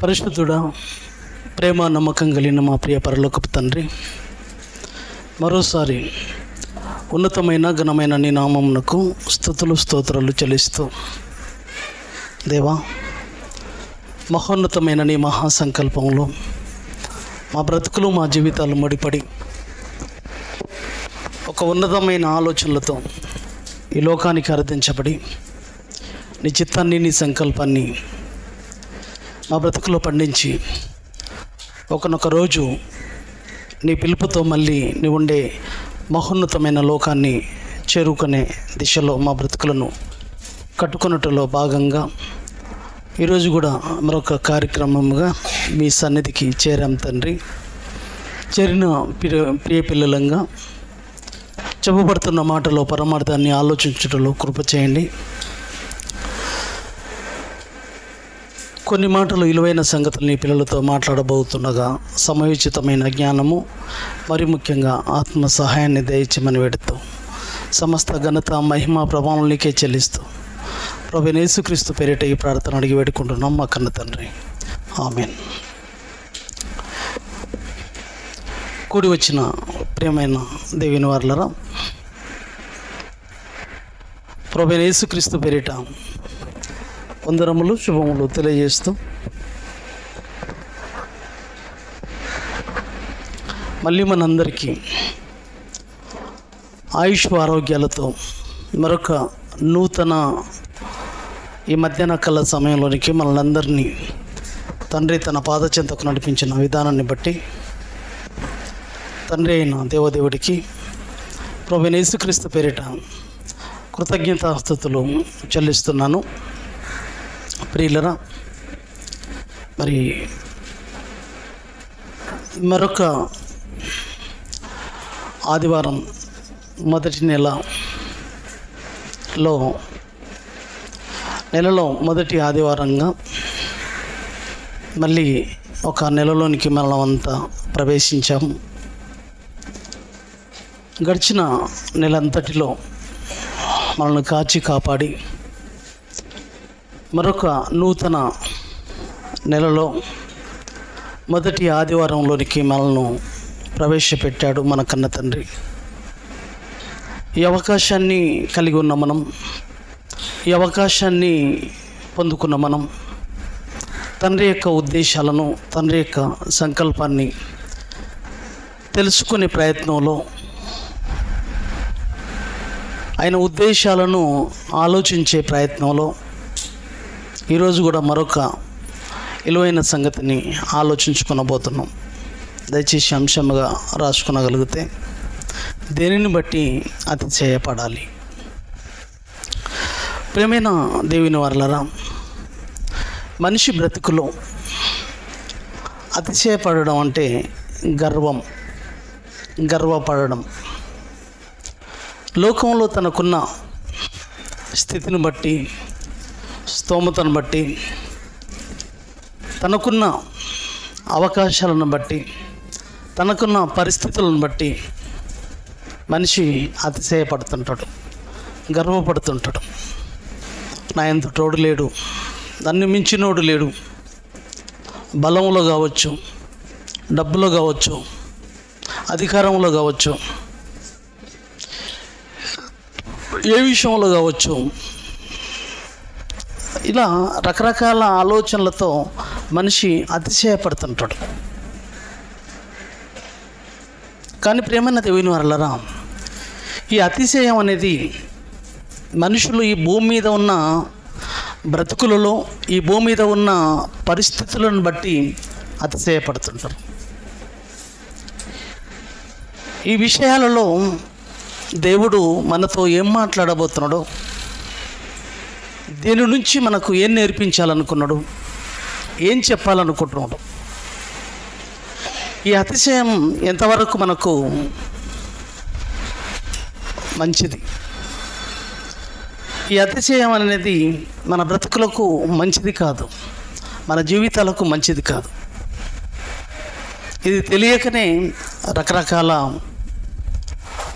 పరిశుద్ధుడా, ప్రేమ నమ్మకం కలిగిన మా ప్రియ పరలోకపు తండ్రి, మరోసారి ఉన్నతమైన ఘనమైన నీ నామమునకు స్తుతులు స్తోత్రాలు చెల్లిస్తూ, దేవా, మహోన్నతమైన నీ మహాసంకల్పంలో మా బ్రతుకులు మా జీవితాలు ముడిపడి ఒక ఉన్నతమైన ఆలోచనలతో ఈ లోకానికి అర్థించబడి నీ చిత్తాన్ని నీ సంకల్పాన్ని మా బ్రతుకులో పండించి ఒకనొక రోజు నీ పిలుపుతో మళ్ళీ నీ ఉండే మహోన్నతమైన లోకాన్ని చేరుకునే దిశలో మా బ్రతుకులను కట్టుకున్నట్టులో భాగంగా ఈరోజు కూడా మరొక కార్యక్రమంగా మీ సన్నిధికి చేరాం తండ్రి. చేరిన ప్రియ పిల్లలంగా చెప్పబడుతున్న మాటలో పరమార్థాన్ని ఆలోచించడంలో కృప చేయండి. కొన్ని మాటలు విలువైన సంగతులు నీ పిల్లలతో మాట్లాడబోతుండగా సమయోచితమైన జ్ఞానము, మరి ముఖ్యంగా ఆత్మ సహాయాన్ని దయచేయమని వేడుతూ సమస్త ఘనత మహిమ ప్రభావం నీకే చెల్లిస్తూ ప్రభువైన యేసుక్రీస్తు పేరిట ఈ ప్రార్థన అడిగి వేడుకుంటున్నాం మా కన్న తండ్రి, ఆమేన్. కూడి వచ్చిన ప్రియమైన దేవుని వారలారా, ప్రభువైన యేసుక్రీస్తు పేరిట వందనములు శుభములు తెలియజేస్తూ మళ్ళీ మనందరికీ ఆయుష్ ఆరోగ్యాలతో మరొక నూతన ఈ మధ్యాహ్న కాల సమయంలోనికి మనల్ని తండ్రి తన పాదచెంతకు నడిపించిన విధానాన్ని బట్టి తండ్రి అయిన దేవదేవుడికి ప్రభువైన యేసుక్రీస్తు పేరిట కృతజ్ఞతాస్తుతులు చెల్లిస్తున్నాను. ప్రియులరా, మరి మరొక ఆదివారం మొదటి నెలలో మొదటి ఆదివారంగా మళ్ళీ ఒక నెలలోనికి మనం అంతా ప్రవేశించాము. గడిచిన నెలంతటిలో మనల్ని కాచి కాపాడి మరొక నూతన నెలలో మొదటి ఆదివారంలోనికి మనల్ని ప్రవేశపెట్టాడు మన కన్న తండ్రి. ఈ అవకాశాన్ని కలిగి ఉన్న మనం, ఈ అవకాశాన్ని పొందుకున్న మనం తండ్రి యొక్క ఉద్దేశాలను, తండ్రి యొక్క సంకల్పాన్ని తెలుసుకునే ప్రయత్నంలో, ఆయన ఉద్దేశాలను ఆలోచించే ప్రయత్నంలో ఈరోజు కూడా మరొక విలువైన సంగతిని ఆలోచించుకునబోతున్నాం. దయచేసి అంశముగా రాసుకునగలిగితే, దేనిని బట్టి అతిశయపడాలి. ప్రియమైన దేవుని వారలారా, మనిషి బ్రతుకులో అతిశయపడడం అంటే గర్వపడడం. లోకంలో తనకున్న స్థితిని బట్టి, స్తోమతను బట్టి, తనకున్న అవకాశాలను బట్టి, తనకున్న పరిస్థితులను బట్టి మనిషి అతిశయపడుతుంటాడు, గర్వపడుతుంటాడు. నా ఎంత తోడు లేడు, నన్ను మించినోడు లేడు. బలంలో కావచ్చు, డబ్బులో కావచ్చు, అధికారంలో కావచ్చు, ఏ విషయంలో కావచ్చు, ఇలా రకరకాల ఆలోచనలతో మనిషి అతిశయపడుతుంటాడు. కానీ ప్రియమైన దేవుని వారలారా, ఈ అతిశయం అనేది మనుషులు ఈ భూమి మీద ఉన్న బ్రతుకులలో, ఈ భూమి మీద ఉన్న పరిస్థితులను బట్టి అతిశయపడుతుంటారు. ఈ విషయాలలో దేవుడు మనతో ఏం మాట్లాడబోతున్నాడో, దీని నుంచి మనకు ఏం నేర్పించాలనుకున్నాడు, ఏం చెప్పాలనుకుంటున్నాడు, ఈ అతిశయం ఎంతవరకు మనకు మంచిది, ఈ అతిశయం అనేది మన బ్రతుకులకు మంచిది కాదు, మన జీవితాలకు మంచిది కాదు. ఇది తెలియకనే రకరకాల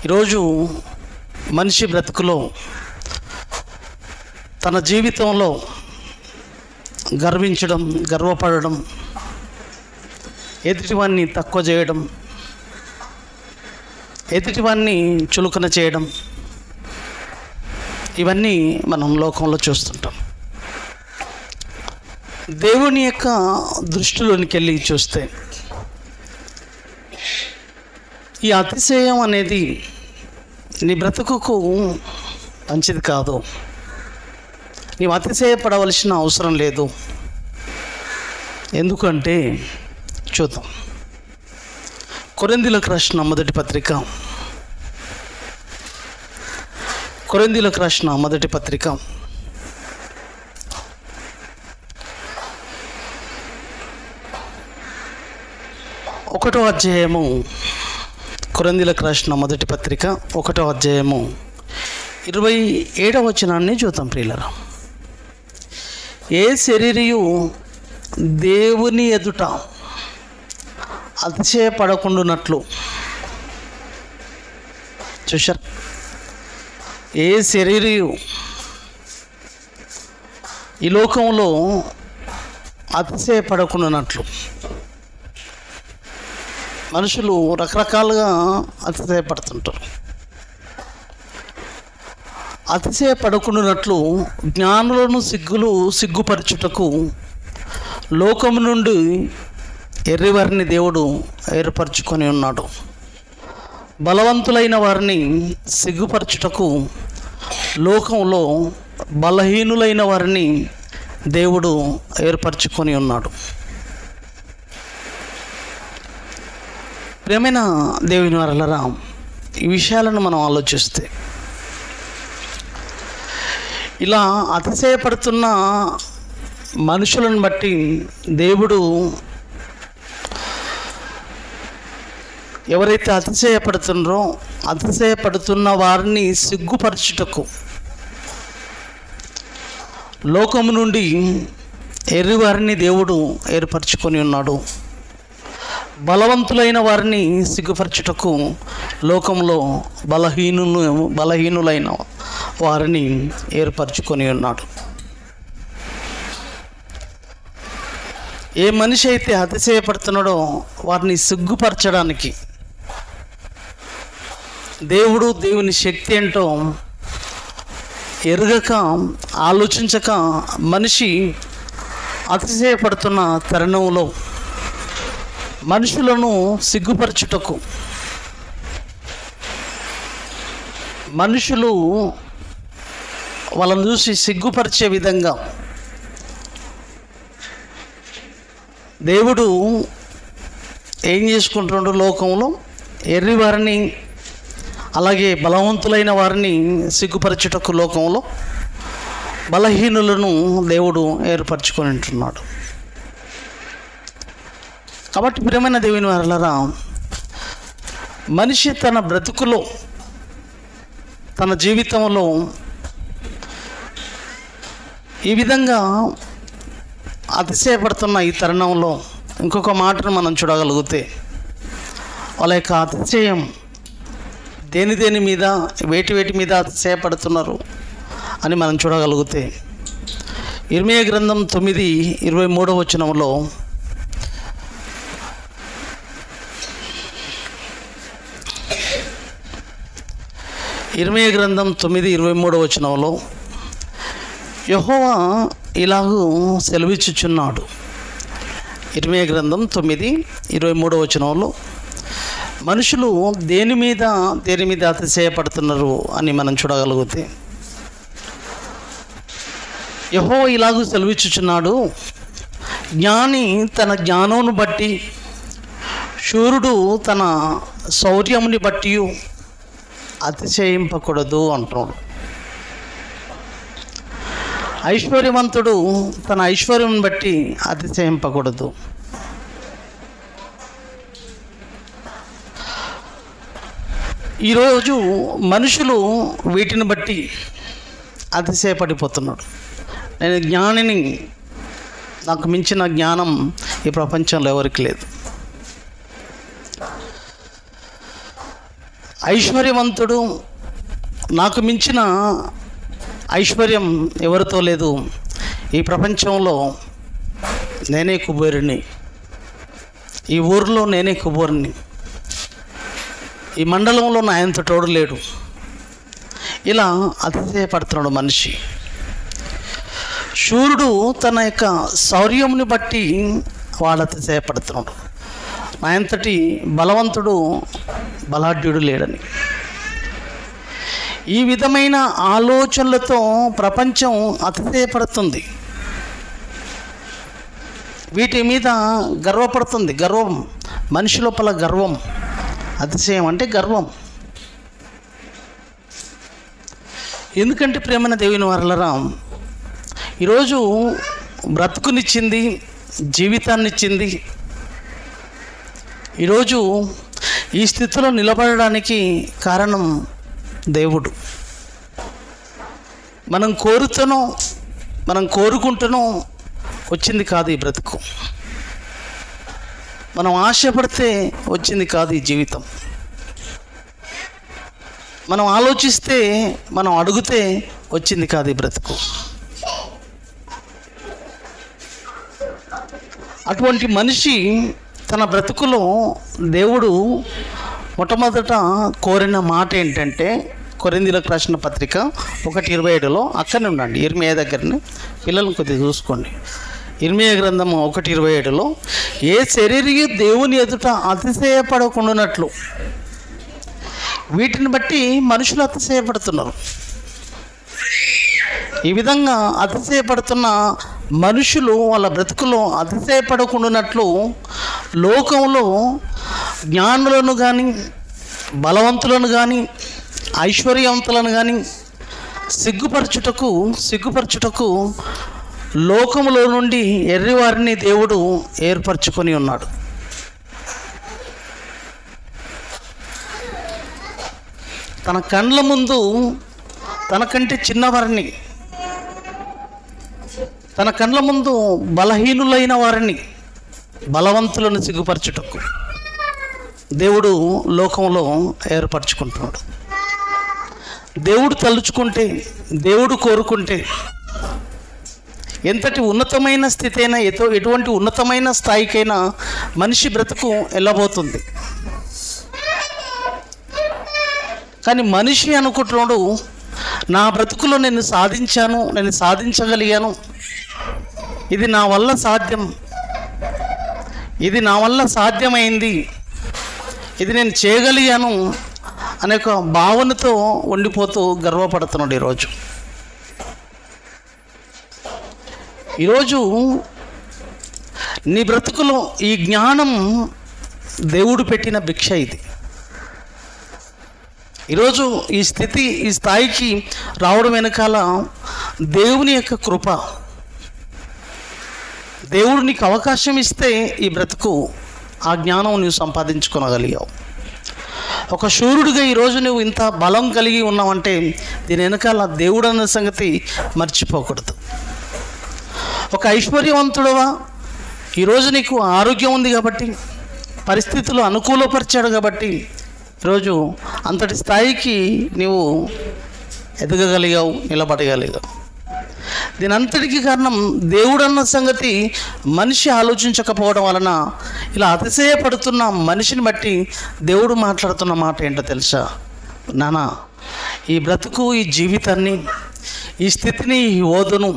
ఈరోజు మనిషి బ్రతుకులో తన జీవితంలో గర్వించడం, గర్వపడడం, ఎదుటివాన్ని తక్కువ చేయడం, ఎదుటివాన్ని చులకన చేయడం, ఇవన్నీ మనం లోకంలో చూస్తుంటాం. దేవుని యొక్క దృష్టిలోనికి వెళ్ళి చూస్తే ఈ అతిశయం అనేది నీ బ్రతుకుకు మంచిది కాదు. నీవు అతిశయపడవలసిన అవసరం లేదు. ఎందుకంటే చూద్దాం. కొరింథీయులకు రాసిన మొదటి పత్రిక, కొరింథీయులకు రాసిన మొదటి పత్రిక 1వ అధ్యాయము, కొరింథీయులకు రాసిన మొదటి పత్రిక 1వ అధ్యాయము 27వ వచనాన్ని చూద్దాం ప్రియులారా. ఏ శరీరియు దేవుని ఎదుట అతిశయపడకుండునట్లు. చూశారు? ఏ శరీరియు ఈ లోకంలో అతిశయపడకుండానట్లు. మనుషులు రకరకాలుగా అతిశయపడుతుంటారు. అతిశయపడకుండానట్లు జ్ఞానులను సిగ్గుపరచుటకు లోకము నుండి ఎర్రివారిని దేవుడు ఏర్పరచుకొని ఉన్నాడు. బలవంతులైన వారిని సిగ్గుపరచుటకు లోకంలో బలహీనులైన వారిని దేవుడు ఏర్పరచుకొని ఉన్నాడు. ప్రియమైన దేవుని వారలారా, ఈ విషయాలను మనం ఆలోచిస్తే ఇలా అతిశయపడుతున్న మనుషులను బట్టి దేవుడు ఎవరైతే అతిశయపడుతున్న వారిని సిగ్గుపరచుటకు లోకము నుండి ఎర్రివారిని దేవుడు ఏర్పరచుకొని ఉన్నాడు. బలవంతులైన వారిని సిగ్గుపరచుటకు లోకంలో బలహీనులైన వారిని ఏర్పరచుకొని ఉన్నాడు. ఏ మనిషి అయితే అతిశయపడుతున్నాడో వారిని సిగ్గుపరచడానికి దేవుని శక్తి ఏంటో ఎరగక, ఆలోచించక మనిషి అతిశయపడుతున్న తరుణంలో మనుషులను సిగ్గుపరచుటకు, మనుషులు వాళ్ళని చూసి సిగ్గుపరిచే విధంగా దేవుడు ఏం చేసుకుంటున్నాడు? లోకంలో ఎర్రివారిని అలాగే బలవంతులైన వారిని సిగ్గుపరచుటకు లోకంలో బలహీనులను దేవుడు ఏర్పరచుకొని ఉంటున్నాడు. కాబట్టి ప్రియమైన దేవుని వారలారా, మనిషి తన బ్రతుకులో, తన జీవితంలో ఈ విధంగా అతిశయపడుతున్న ఈ తరుణంలో ఇంకొక మాటను మనం చూడగలిగితే, వాళ్ళ యొక్క అతిశయం దేని మీద, వేటి మీద అతిశయపడుతున్నారు అని మనం చూడగలిగితే, ఇర్మీయా గ్రంథం 9:23 వచనంలో ఇర్మీయా గ్రంథం 9:23 వచనంలో యెహోవా ఇలాగూ సెలవిచ్చుచున్నాడు. ఇర్మీయా గ్రంథం 9:23 వచనంలో మనుషులు దేని మీద అతిశయపడుతున్నారు అని మనం చూడగలిగితే, యెహోవా ఇలాగూ సెలవిచ్చుచున్నాడు, జ్ఞాని తన జ్ఞానమును బట్టి, శూరుడు తన శౌర్యముని బట్టి అతిశయింపకూడదు అంటున్నాడు. ఐశ్వర్యవంతుడు తన ఐశ్వర్యం బట్టి అతిశయింపకూడదు. ఈరోజు మనుషులు వీటిని బట్టి అతిశయపడిపోతున్నాడు. నేను జ్ఞానిని, నాకు మించిన జ్ఞానం ఈ ప్రపంచంలో ఎవరికి లేదు. ఐశ్వర్యవంతుడు, నాకు మించిన ఐశ్వర్యం ఎవరితో లేదు ఈ ప్రపంచంలో నేనే కుబేరుని, ఈ ఊరిలో నేనే కుబేరుని, ఈ మండలంలో నా ఆయనతో తోడు లేడు, ఇలా అతిశయపడుతున్నాడు మనిషి. శూరుడు తన యొక్క శౌర్యంని బట్టి వాడు అతిశయపడుతున్నాడు. ఆయనంతటి బలవంతుడు బలాఢ్యుడు లేడని. ఈ విధమైన ఆలోచనలతో ప్రపంచం అతిశయపడుతుంది, వీటి మీద గర్వపడుతుంది. గర్వం, మనిషి లోపల గర్వం. అతిశయం అంటే గర్వం. ఎందుకంటే ప్రేమైన దేవుని వారలారా, ఈరోజు బ్రతుకునిచ్చింది, జీవితాన్ని ఇచ్చింది, ఈరోజు ఈ స్థితిలో నిలబడడానికి కారణం దేవుడు. మనం కోరుకుంటున్నాం వచ్చింది కాదు ఈ బ్రతుకు, మనం ఆశపడితే వచ్చింది కాదు ఈ జీవితం, మనం ఆలోచిస్తే, మనం అడిగితే వచ్చింది కాదు ఈ బ్రతుకు. అటువంటి మనిషి తన బ్రతుకులో దేవుడు మొట్టమొదట కోరిన మాట ఏంటంటే, కొరింథీయులకు రాసిన పత్రిక 1:27 అక్కడనే ఉండండి, ఇర్మియా దగ్గరనే, పిల్లలను కొద్దిగా చూసుకోండి. ఇర్మియా గ్రంథం 1:27 ఏ శరీరయు దేవుని ఎదుట అతిశయపడకుండానట్లు. వీటిని బట్టి మనుషులు అతిశయపడుతున్నారు. ఈ విధంగా అతిశయపడుతున్న మనుషులు వాళ్ళ బ్రతుకులో అతిశయపడకుండానట్లు లోకంలో జ్ఞానులను కానీ, బలవంతులను కానీ, ఐశ్వర్యవంతులను కానీ సిగ్గుపరచుటకు లోకములో నుండి ఎర్రివారిని దేవుడు ఏర్పరచుకొని ఉన్నాడు. తన కండ్ల ముందు తనకంటే చిన్నవారిని, తన కండ్ల ముందు బలహీనులైన వారిని, బలవంతులను సిగ్గుపరచుటకు దేవుడు లోకంలో ఏర్పరచుకుంటున్నాడు. దేవుడు తలుచుకుంటే, దేవుడు కోరుకుంటే ఎంతటి ఉన్నతమైన స్థితి అయినా, ఎటువంటి ఉన్నతమైన స్థాయికైనా మనిషి బ్రతుకు వెళ్ళబోతుంది. కానీ మనిషి అనుకుంటున్నాడు, నా బ్రతుకులో నేను సాధించాను, నేను సాధించగలిగాను, ఇది నా వల్ల సాధ్యం, ఇది నా వల్ల సాధ్యమైంది, ఇది నేను చేయగలిగాను అనే ఒక భావనతో ఉండిపోతూ గర్వపడుతున్నాడు. ఈరోజు నీ బ్రతుకులో ఈ జ్ఞానం దేవుడు పెట్టిన భిక్ష ఇది. ఈరోజు ఈ స్థాయికి రావడం వెనకాల దేవుని యొక్క కృప. దేవుడు నీకు అవకాశం ఇస్తే ఈ బ్రతుకు, ఆ జ్ఞానం నువ్వు సంపాదించుకోగలిగావు. ఒక శూరుడిగా ఈరోజు నువ్వు ఇంత బలం కలిగి ఉన్నావంటే దీని వెనకాల దేవుడు అన్న సంగతి మర్చిపోకూడదు. ఒక ఐశ్వర్యవంతుడవా, ఈరోజు నీకు ఆరోగ్యం ఉంది కాబట్టి, పరిస్థితులు అనుకూలపరిచాడు కాబట్టి ఈరోజు అంతటి స్థాయికి నీవు ఎదగగలిగావు, నిలబడగలిగావు. దీని అంతటికి కారణం దేవుడన్న సంగతి మనిషి ఆలోచించకపోవడం వలన ఇలా అతిశయపడుతున్న మనిషిని బట్టి దేవుడు మాట్లాడుతున్న మాట ఏంటో తెలుసా? నానా, ఈ బ్రతుకు, ఈ జీవితాన్ని, ఈ స్థితిని, ఈ ఓదును,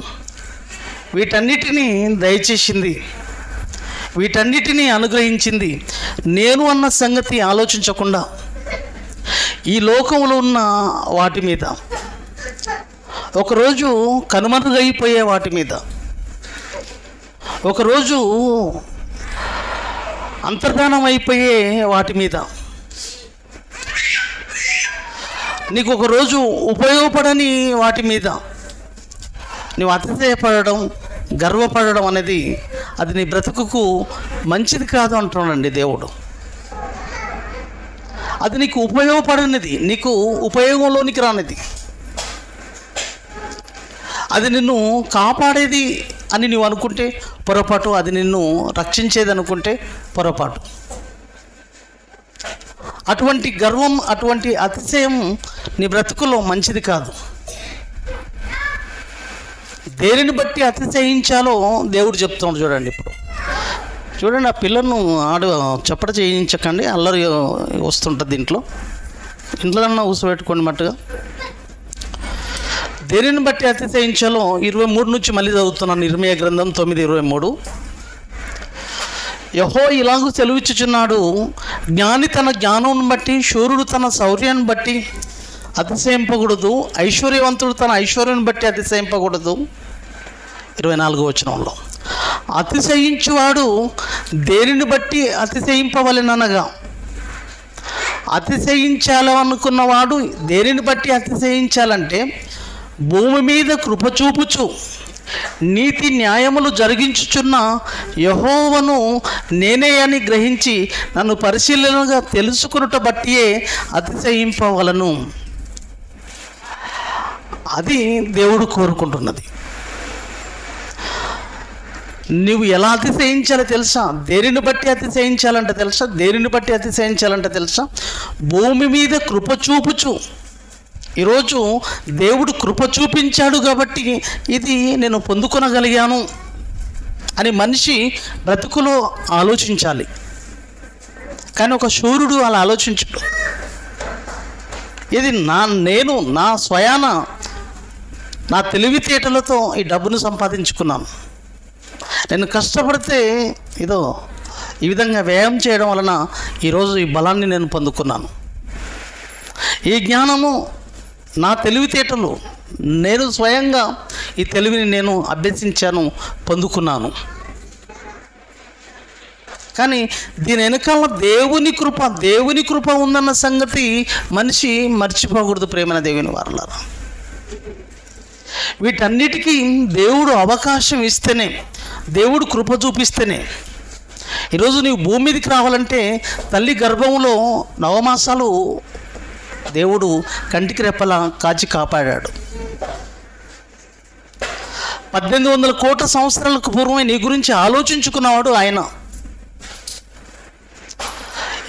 వీటన్నిటినీ దయచేసింది, వీటన్నిటినీ అనుగ్రహించింది నేను అన్న సంగతి ఆలోచించకుండా ఈ లోకంలో ఉన్న వాటి మీద, ఒకరోజు కనుమరుగైపోయే వాటి మీద, ఒకరోజు అంతర్ధానం అయిపోయే వాటి మీద, నీకు ఒకరోజు ఉపయోగపడని వాటి మీద నువ్వు అతిశయపడడం, గర్వపడడం అనేది అది నీ బ్రతుకుకు మంచిది కాదు అంటున్నాడండి దేవుడు. అది నీకు ఉపయోగపడనిది, నీకు ఉపయోగంలోనికి రానిది, అది నిన్ను కాపాడేది అని నువ్వు అనుకుంటే పొరపాటు, అది నిన్ను రక్షించేది అనుకుంటే పొరపాటు. అటువంటి గర్వం, అటువంటి అతిశయం నీ బ్రతుకులో మంచిది కాదు. దేనిని బట్టి అతిశయించాలో దేవుడు చెప్తున్నాడు. చూడండి, ఇప్పుడు చూడండి, ఆ పిల్లలను చప్పట చేయించకండి, అల్లరి వస్తుంటుంది ఇంట్లో ఊసపెట్టుకోండి మట్టుగా. దేనిని బట్టి అతిశయించాలో 23 నుంచి మళ్ళీ చదువుతున్నాను. ఇర్మీయా గ్రంథం 9:23. యెహోవా ఇలాగూ సెలవిచ్చుచున్నాడు, జ్ఞాని తన జ్ఞానం బట్టి, శూరుడు తన శౌర్యాన్ని బట్టి అతిశయింపకూడదు, ఐశ్వర్యవంతుడు తన ఐశ్వర్యాన్ని బట్టి అతిశయింపకూడదు. 24వ వచనంలో అతిశయించువాడు దేనిని బట్టి అతిశయింపవలెననగా, అతిశయించాలనుకున్నవాడు దేనిని బట్టి అతిశయించాలంటే, భూమి మీద కృప చూపుచు నీతి న్యాయములు జరిగించుచున్న యెహోవాను నేనే అని గ్రహించి నన్ను పరిశీలనగా తెలుసుకునుట బట్టియే అతిశయింపవలను. అది దేవుడు కోరుకుంటున్నది. నువ్వు ఎలా అతిశయించాలో తెలుసా? దేనిని బట్టి అతిశయించాలంటే తెలుసా? దేనిని బట్టి అతిశయించాలంటే తెలుసా? భూమి మీద కృప చూపుచు. ఈరోజు దేవుడు కృప చూపించాడు కాబట్టి ఇది నేను పొందుకొనగలిగాను అని మనిషి బ్రతుకులో ఆలోచించాలి. కానీ ఒక శూరుడు అలా ఆలోచించడు. ఇది నేను నా స్వయాన నా తెలివితేటలతో ఈ డబ్బును సంపాదించుకున్నాను, నేను కష్టపడితే ఏదో ఈ విధంగా వ్యయం చేయడం వలన ఈరోజు ఈ బలాన్ని నేను పొందుకున్నాను, ఈ జ్ఞానము నా తెలివితేటలు, నేను స్వయంగా ఈ తెలివిని నేను అభ్యసించాను, పొందుకున్నాను. కానీ దీని వెనకాల దేవుని కృప ఉందన్న సంగతి మనిషి మర్చిపోకూడదు. ప్రేమైన దేవుని వారలారా, వీటన్నిటికీ దేవుడు అవకాశం ఇస్తేనే, దేవుడు కృప చూపిస్తేనే. ఈరోజు నీవు భూమి మీదకి రావాలంటే తల్లి గర్భంలో 9 మాసాలు దేవుడు కంటికి రెప్పలా కాచి కాపాడాడు. 1800 కోట్ల సంవత్సరాలకు పూర్వమే నీ గురించి ఆలోచించుకున్నవాడు ఆయన.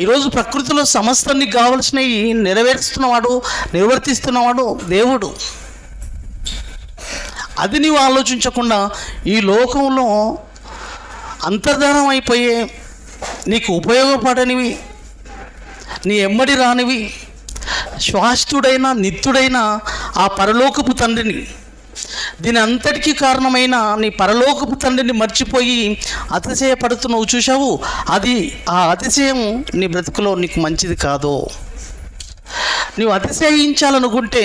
ఈరోజు ప్రకృతిలో సమస్తాన్ని కావలసినవి నిర్వర్తిస్తున్నవాడు దేవుడు. అది నీవు ఆలోచించకుండా ఈ లోకంలో అంతర్ధానం అయిపోయే, నీకు ఉపయోగపడనివి, నీ ఎమ్మడి రానివి, శాశ్వతుడైన నిత్యుడైన ఆ పరలోకపు తండ్రిని, దీని అంతటికీ కారణమైన నీ పరలోకపు తండ్రిని మర్చిపోయి అతిశయపడుతున్నావు. చూసావు, ఆ అతిశయం నీ బ్రతుకులో నీకు మంచిది కాదు. నీవు అతిశయించాలనుకుంటే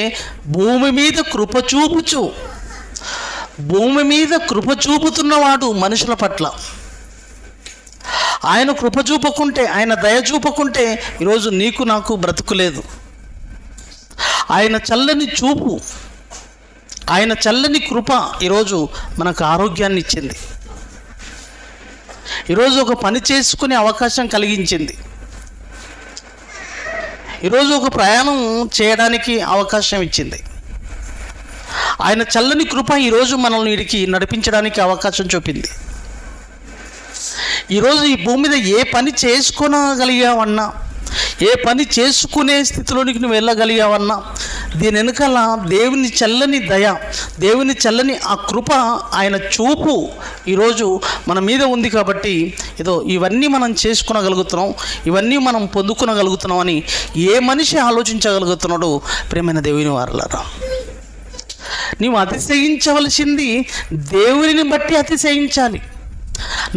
భూమి మీద కృప చూపుతున్నవాడు మనుషుల పట్ల. ఆయన కృప చూపకుంటే, ఆయన దయ చూపకుంటే ఈరోజు నీకు నాకు బ్రతుకులేదు. ఆయన చల్లని చూపు, ఆయన చల్లని కృప ఈరోజు మనకు ఆరోగ్యాన్ని ఇచ్చింది. ఈరోజు ఒక పని చేసుకునే అవకాశం కలిగించింది. ఈరోజు ఒక ప్రయాణం చేయడానికి అవకాశం ఇచ్చింది. ఆయన చల్లని కృప ఈరోజు మనల్ని వీడికి నడిపించడానికి అవకాశం చూపింది. ఈరోజు ఈ భూమి మీద ఏ పని చేసుకోగలిగావన్నా, ఏ పని చేసుకునే స్థితిలోనికి నువ్వు వెళ్ళగలిగావన్నా, దీని వెనకాల దేవుని చల్లని దయ, దేవుని చల్లని ఆ కృప, ఆయన చూపు ఈరోజు మన మీద ఉంది. కాబట్టి ఇవన్నీ మనం చేసుకునగలుగుతున్నాం, ఇవన్నీ మనం పొందుకునగలుగుతున్నాం అని ఏ మనిషి ఆలోచించగలుగుతున్నాడు? ప్రేమైన దేవుని వారలారా, నీవు అతిశయించవలసింది దేవుని బట్టి అతిశయించాలి.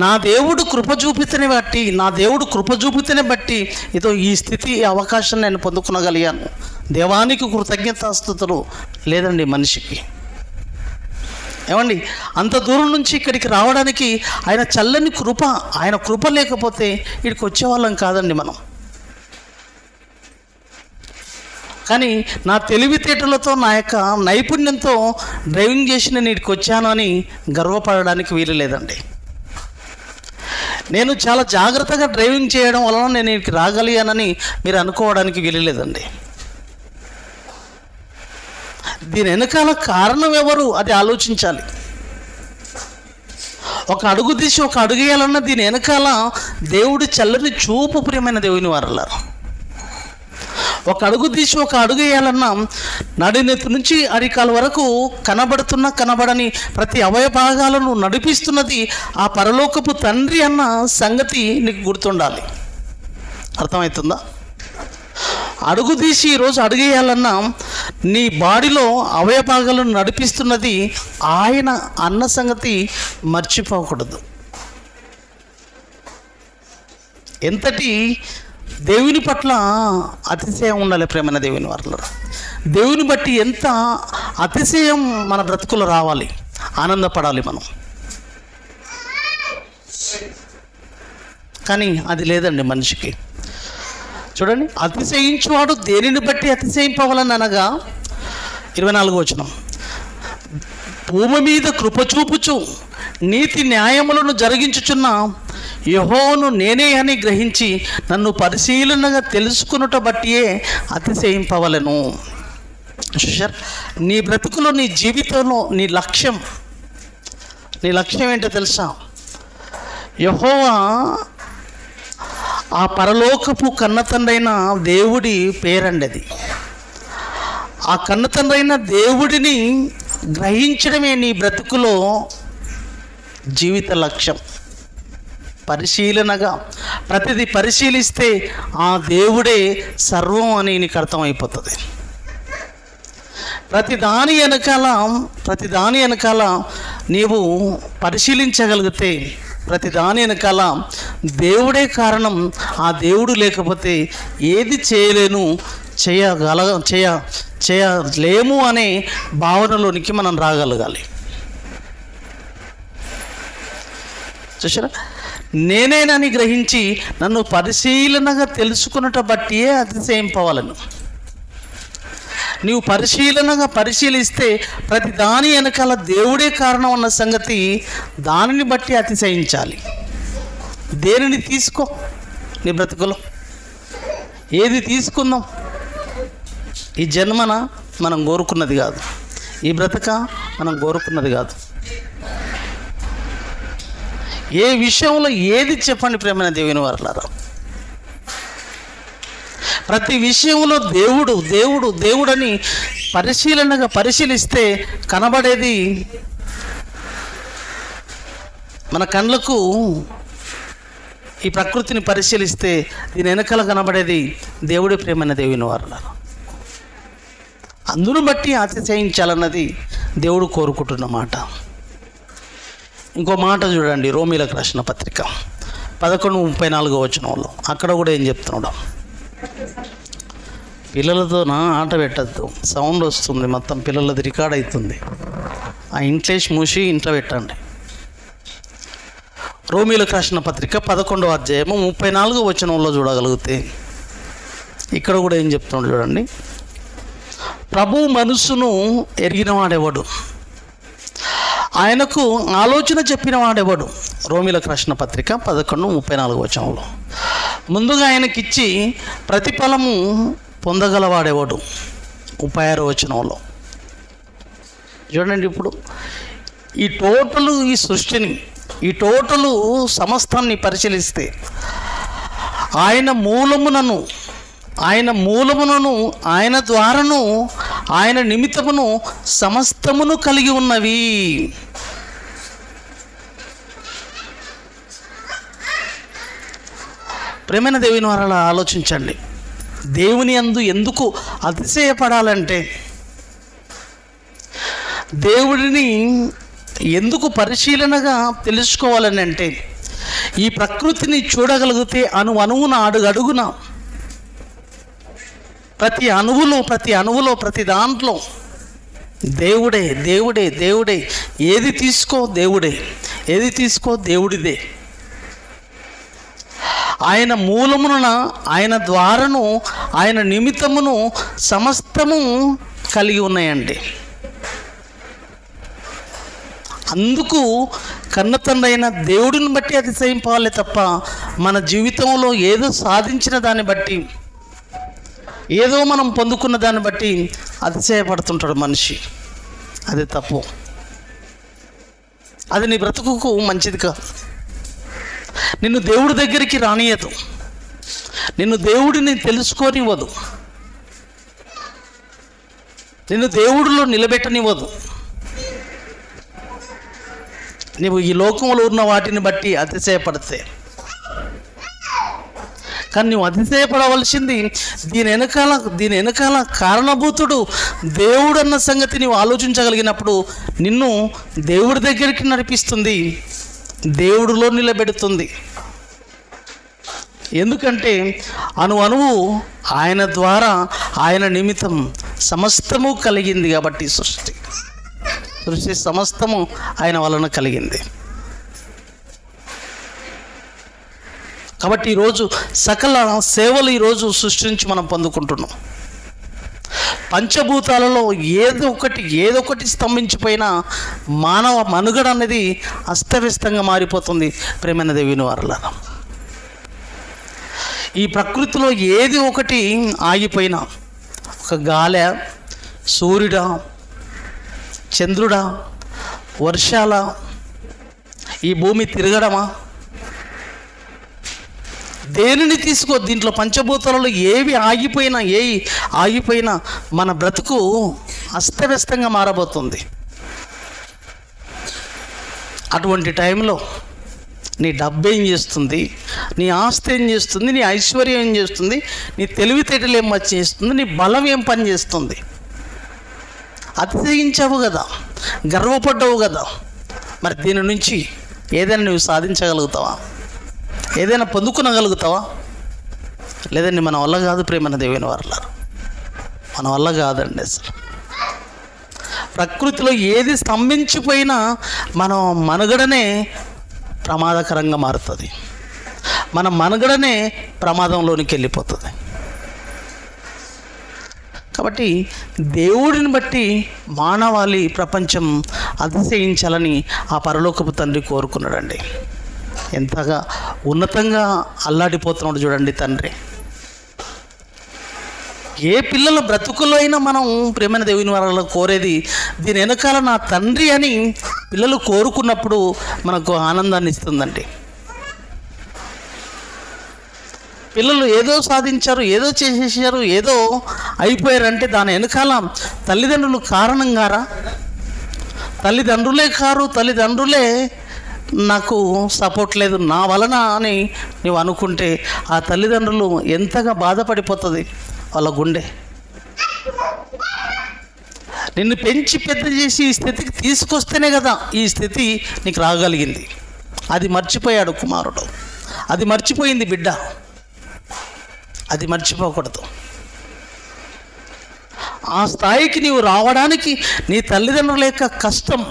నా దేవుడు కృప చూపితేనే బట్టి ఈ స్థితి, ఈ అవకాశం నేను పొందుకునగలిగాను. దేవానికి కృతజ్ఞతాస్తుతులు లేదండి మనిషికి. ఏమండి, అంత దూరం నుంచి ఇక్కడికి రావడానికి ఆయన చల్లని కృప, ఆయన కృప లేకపోతే ఇక్కడికి వచ్చేవాళ్ళం కాదండి మనం. కానీ నా తెలివితేటలతో, నా యొక్క నైపుణ్యంతో డ్రైవింగ్ చేసి నేను ఇక్కడికి వచ్చాను అని గర్వపడడానికి వీలు లేదండి. నేను చాలా జాగ్రత్తగా డ్రైవింగ్ చేయడం వలన నేను ఇక్కడికి రాగలిగానని మీరు అనుకోవడానికి వీలు లేదండి. దీని వెనకాల కారణం ఎవరు? అది ఆలోచించాలి. ఒక అడుగు తీసి ఒక అడుగు వేయాలన్నా దీని వెనకాల దేవుడి చల్లని చూపు. ప్రియమైన దేవుని వారలారా, ఒక అడుగు తీసి ఒక అడుగు వేయాలన్నా నడినెత్తి నుంచి అరికాల వరకు కనబడని ప్రతి అవయభాగాలను నడిపిస్తున్నది ఆ పరలోకపు తండ్రి అన్న సంగతి నీకు గుర్తుండాలి. అర్థమవుతుందా? అడుగు తీసి ఈరోజు అడుగేయాలన్నా నీ బాడీలో అవయభాగాలను నడిపిస్తున్నది ఆయన అన్న సంగతి మర్చిపోకూడదు. ఎంతటి దేవుని పట్ల అతిశయం ఉండాలి ప్రేమైన దేవుని వారిలో. దేవుని బట్టి ఎంత అతిశయం మన బ్రతుకులో రావాలి, ఆనందపడాలి మనం. కానీ అది లేదండి మనిషికి. చూడండి, అతిశయించువాడు దేనిని బట్టి అతిశయింపవలని అనగా 24వ వచనం, భూమి మీద కృపచూపుచు నీతి న్యాయములను జరిగించుచున్న యెహోవాను నేనే అని గ్రహించి నన్ను పరిశీలనగా తెలుసుకున్నట బట్టియే అతిశయింపవలను. చూశారు, నీ బ్రతుకులో, నీ జీవితంలో నీ లక్ష్యం ఏంటో తెలుసా? యెహోవా ఆ పరలోకపు కన్నతండ్రైన దేవుడి పేరండి అది. ఆ కన్నతండ్రైన దేవుడిని గ్రహించడమే నీ బ్రతుకులో జీవిత లక్ష్యం. పరిశీలనగా ప్రతిదీ పరిశీలిస్తే ఆ దేవుడే సర్వం అని నీకు అర్థమైపోతుంది. ప్రతి దాని వెనకాల నీవు పరిశీలించగలిగితే ప్రతి దాని వెనకాల దేవుడే కారణం. ఆ దేవుడు లేకపోతే ఏది చేయలేము అనే భావనలోనికి మనం రాగలగాలి. చూసారా, నేనేనని గ్రహించి నన్ను పరిశీలనగా తెలుసుకున్నట బట్టియే అతిశయింపవలను. నీవు పరిశీలిస్తే ప్రతి దాని వెనకాల దేవుడే కారణం అన్న సంగతి, దానిని బట్టి అతిశయించాలి. దేనిని తీసుకో నీ బ్రతుకులో, ఏది తీసుకుందాం? ఈ జన్మన మనం కోరుకున్నది కాదు, ఈ బ్రతుక మనం కోరుకున్నది కాదు. ఏ విషయంలో ఏది చెప్పండి ప్రేమైన దేవుని వారలారా, ప్రతి విషయంలో దేవుడు దేవుడు దేవుడని పరిశీలిస్తే కనబడేది మన కళ్ళకు. ఈ ప్రకృతిని పరిశీలిస్తే దీని వెనకాల కనబడేది దేవుడి ప్రేమైన దేవుని వారలారా. అందును బట్టి అతిశయించాలన్నది దేవుడు కోరుకుంటున్నమాట. ఇంకో మాట చూడండి, రోమీలకు రాసిన పత్రిక 11:34 వచనంలో అక్కడ కూడా ఏం చెప్తున్నాడు? పిల్లలతో ఆట పెట్టద్దు, సౌండ్ వస్తుంది, మొత్తం పిల్లలది రికార్డ్ అవుతుంది. ఆ ఇంట్లేసి మూసి ఇంట్లో పెట్టండి. రోమీలకు రాసిన పత్రిక 11వ అధ్యాయము 34వ వచనంలో చూడగలిగితే ఇక్కడ కూడా ఏం చెప్తున్నాడు చూడండి. ప్రభు మనసును ఎరిగిన వాడెవడు, ఆయనకు ఆలోచన చెప్పిన వాడెవడు. రోమీలకు రాసిన పత్రిక 11:34 వచనంలో ముందుగా ఆయనకిచ్చి ప్రతిఫలము పొందగలవాడెవడు. 36వ వచనంలో చూడండి. ఇప్పుడు ఈ సృష్టిని, ఈ సమస్తాన్ని పరిశీలిస్తే ఆయన మూలమునను, ఆయన ద్వారాను, ఆయన నిమిత్తమును సమస్తమును కలిగి ఉన్నవి. ప్రేమైన దేవుని వారలా ఆలోచించండి. దేవుని యందు ఎందుకు అతిశయపడాలంటే, దేవుడిని ఎందుకు పరిశీలనగా తెలుసుకోవాలని అంటే, ఈ ప్రకృతిని చూడగలిగితే అణువున అడుగడుగున ప్రతి అణువులో ప్రతి దాంట్లో దేవుడే. ఏది తీసుకో దేవుడిదే. ఆయన మూలమున, ఆయన ద్వారను, ఆయన నిమిత్తమును సమస్తము కలిగి ఉన్నాయండి. అందుకు కన్నతండ్రైన దేవుడిని బట్టి అతిశయింపాలి తప్ప మన జీవితంలో ఏదో సాధించిన దాన్ని బట్టి, ఏదో మనం పొందుకున్న దాన్ని బట్టి అతిశయపడుతుంటాడు మనిషి. అది తప్పు. అది నీ బ్రతుకుకు మంచిది కాదు. నిన్ను దేవుడి దగ్గరికి రానియదు, నిన్ను దేవుడిని తెలుసుకోనివ్వదు. నిన్ను దేవుడిలో నిలబెట్టనివ్వదు. నువ్వు ఈ లోకంలో ఉన్న వాటిని బట్టి అతిశయపడితే. కానీ నువ్వు అతిశయపడవలసింది దీని వెనకాల కారణభూతుడు దేవుడు అన్న సంగతి నువ్వు ఆలోచించగలిగినప్పుడు నిన్ను దేవుడి దగ్గరికి నడిపిస్తుంది, దేవుడిలో నిలబెడుతుంది. ఎందుకంటే అణువు ఆయన ద్వారా, ఆయన నిమిత్తం సమస్తము కలిగింది కాబట్టి సృష్టి సమస్తము ఆయన వలన కలిగింది. కాబట్టి ఈరోజు సకల సేవలు ఈరోజు సృష్టించి మనం పొందుకుంటున్నాం. పంచభూతాలలో ఏదో ఒకటి స్తంభించిపోయినా మానవ మనుగడ అనేది అస్తవ్యస్తంగా మారిపోతుంది. ప్రేమైన దేవుని వారలారా, ఈ ప్రకృతిలో ఏది ఒకటి ఆగిపోయినా, ఒక గాలి, సూర్యుడా, చంద్రుడా, వర్షాల, ఈ భూమి తిరగడమా, దేనిని తీసుకో, దీంట్లో పంచభూతాలలో ఏవి ఆగిపోయినా మన బ్రతుకు అస్తవ్యస్తంగా మారబోతుంది. అటువంటి టైంలో నీ డబ్బు ఏం చేస్తుంది, నీ ఆస్తి ఏం చేస్తుంది, నీ ఐశ్వర్యం ఏం చేస్తుంది, నీ తెలివితేటలు ఏం చేస్తుంది, నీ బలం ఏం పని చేస్తుంది? అతిశయించావు కదా, గర్వపడ్డావు కదా, మరి దీని నుంచి ఏదైనా నువ్వు సాధించగలుగుతావా? ఏదైనా పొందుకునగలుగుతావా? లేదండి, మన వల్ల కాదు. ప్రేమైన దేవుని వారలారా, మన వల్ల కాదండి. అసలు ప్రకృతిలో ఏది స్తంభించిపోయినా మనం మనుగడనే ప్రమాదకరంగా మారుతుంది, మన మనుగడనే ప్రమాదంలోనికి వెళ్ళిపోతుంది. కాబట్టి దేవుడిని బట్టి మానవాళి ప్రపంచం అతిశయించాలని ఆ పరలోకపు తండ్రి కోరుకున్నాడండి. ఎంతగా ఉన్నతంగా అల్లాడిపోతున్నాడు చూడండి తండ్రి. ఏ పిల్లల బ్రతుకుల్లో అయినా మనం ప్రేమైన దేవుని వారిలో కోరేది దీని వెనకాల నా తండ్రి అని పిల్లలు కోరుకున్నప్పుడు మనకు ఆనందాన్ని ఇస్తుందండి. పిల్లలు ఏదో సాధించారు, ఏదో చేసేసారు, ఏదో అయిపోయారంటే దాని వెనకాల తల్లిదండ్రులు కారణం కారా? తల్లిదండ్రులే నాకు సపోర్ట్ లేదు నా వలన అని నువ్వు అనుకుంటే ఆ తల్లిదండ్రులు ఎంతగా బాధపడిపోతుంది వాళ్ళ గుండె. నిన్ను పెంచి పెద్ద చేసి ఈ స్థితికి తీసుకొస్తేనే కదా ఈ స్థితి నీకు రాగలిగింది. అది మర్చిపోయాడు కుమారుడు, అది మర్చిపోయింది బిడ్డ, అది మర్చిపోకూడదు. ఆ స్థాయికి నీవు రావడానికి నీ తల్లిదండ్రుల యొక్క కష్టం,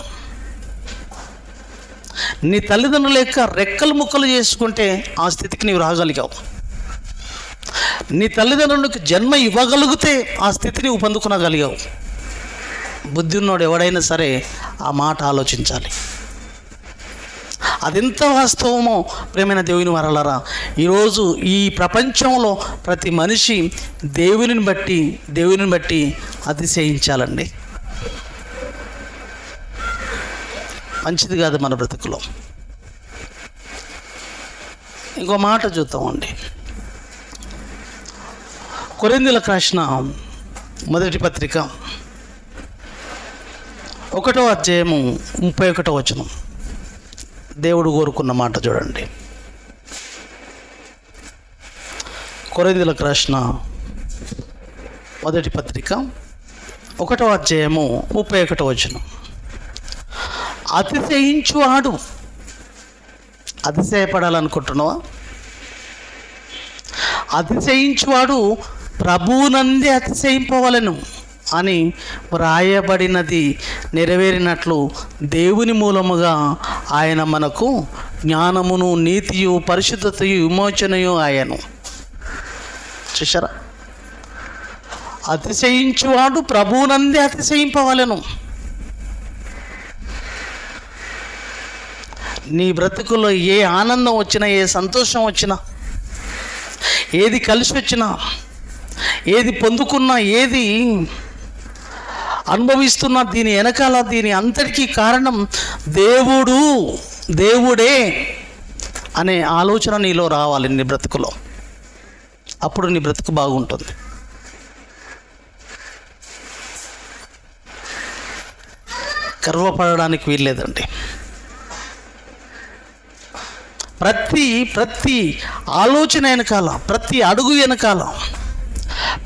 నీ తల్లిదండ్రుల యొక్క రెక్కలు ముక్కలు చేసుకుంటే ఆ స్థితికి నీవు రాగలిగావు. నీ తల్లిదండ్రులకు జన్మ ఇవ్వగలిగితే ఆ స్థితిని నీవు పొందుకునగలిగావు. బుద్ధి ఉన్నోడు ఎవడైనా సరే ఆ మాట ఆలోచించాలి. అదెంత వాస్తవమో ప్రేమైన దేవుని వారలారా, ఈరోజు ఈ ప్రపంచంలో ప్రతి మనిషి దేవుని బట్టి అతిశయించాలండి. మంచిది కాదు మన బ్రతుకులో. ఇంకో మాట చూద్దామండి. కొరింథీయులకు రాసిన మొదటి పత్రిక 1వ అధ్యాయము 31వ వచనం. దేవుడు కోరుకున్న మాట చూడండి. కొరింథీయులకు రాసిన మొదటి పత్రిక 1వ అధ్యాయము 31వ వచనం. అతిశయించువాడు, అతిశయపడాలనుకుంటున్నావా? అతిశయించువాడు ప్రభువునందే అతిశయింపవలెను అని వ్రాయబడినది నెరవేరినట్లు దేవుని మూలముగా ఆయన మనకు జ్ఞానమును, నీతియు, పరిశుద్ధతయు, విమోచనయు ఆయను. చూసారా? అతిశయించువాడు ప్రభువునందే అతిశయింపవలెను. నీ బ్రతుకుల్లో ఏ ఆనందం వచ్చినా, ఏ సంతోషం వచ్చినా, ఏది కలిసి వచ్చినా, ఏది పొందుకున్నా, ఏది అనుభవిస్తున్నా, దీని వెనకాల దీని అంతటికీ కారణం దేవుడే అనే ఆలోచన నీలో రావాలి నీ బ్రతుకులో. అప్పుడు నీ బ్రతుకు బాగుంటుంది. గర్వపడడానికి వీల్లేదండి. ప్రతి ఆలోచన వెనకాల, ప్రతి అడుగు వెనకాల,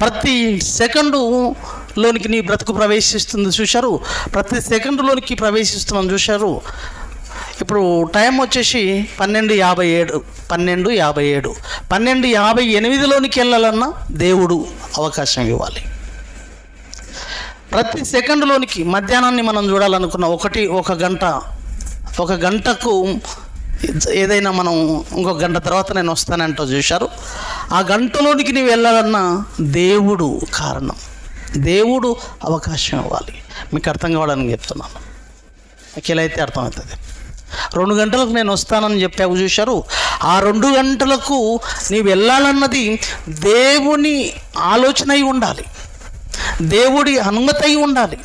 ప్రతి సెకండులోనికి నీ బ్రతుకు ప్రవేశిస్తుంది చూశారు. ప్రతి సెకండులోనికి ప్రవేశిస్తున్నాం చూశారు. ఇప్పుడు టైం వచ్చేసి 12:57, 12:58లోనికి వెళ్ళాలన్నా దేవుడు అవకాశం ఇవ్వాలి. ప్రతి సెకండులోనికి మధ్యాహ్నాన్ని మనం చూడాలనుకున్న ఒక గంటకు ఏదైనా మనం ఇంకొక గంట తర్వాత నేను వస్తానంటో చూశారు. ఆ గంటలోనికి నీవు వెళ్ళాలన్నా దేవుడు కారణం, దేవుడు అవకాశం ఇవ్వాలి. మీకు అర్థం కావడానికి చెప్తున్నాను. మీకు ఎలా అయితే అర్థమవుతుంది. 2 గంటలకు నేను వస్తానని చెప్పావు చూశారు. ఆ 2 గంటలకు నీవు వెళ్ళాలన్నది దేవుని ఆలోచన అయి ఉండాలి, దేవుడి అనుమతి అయి ఉండాలి.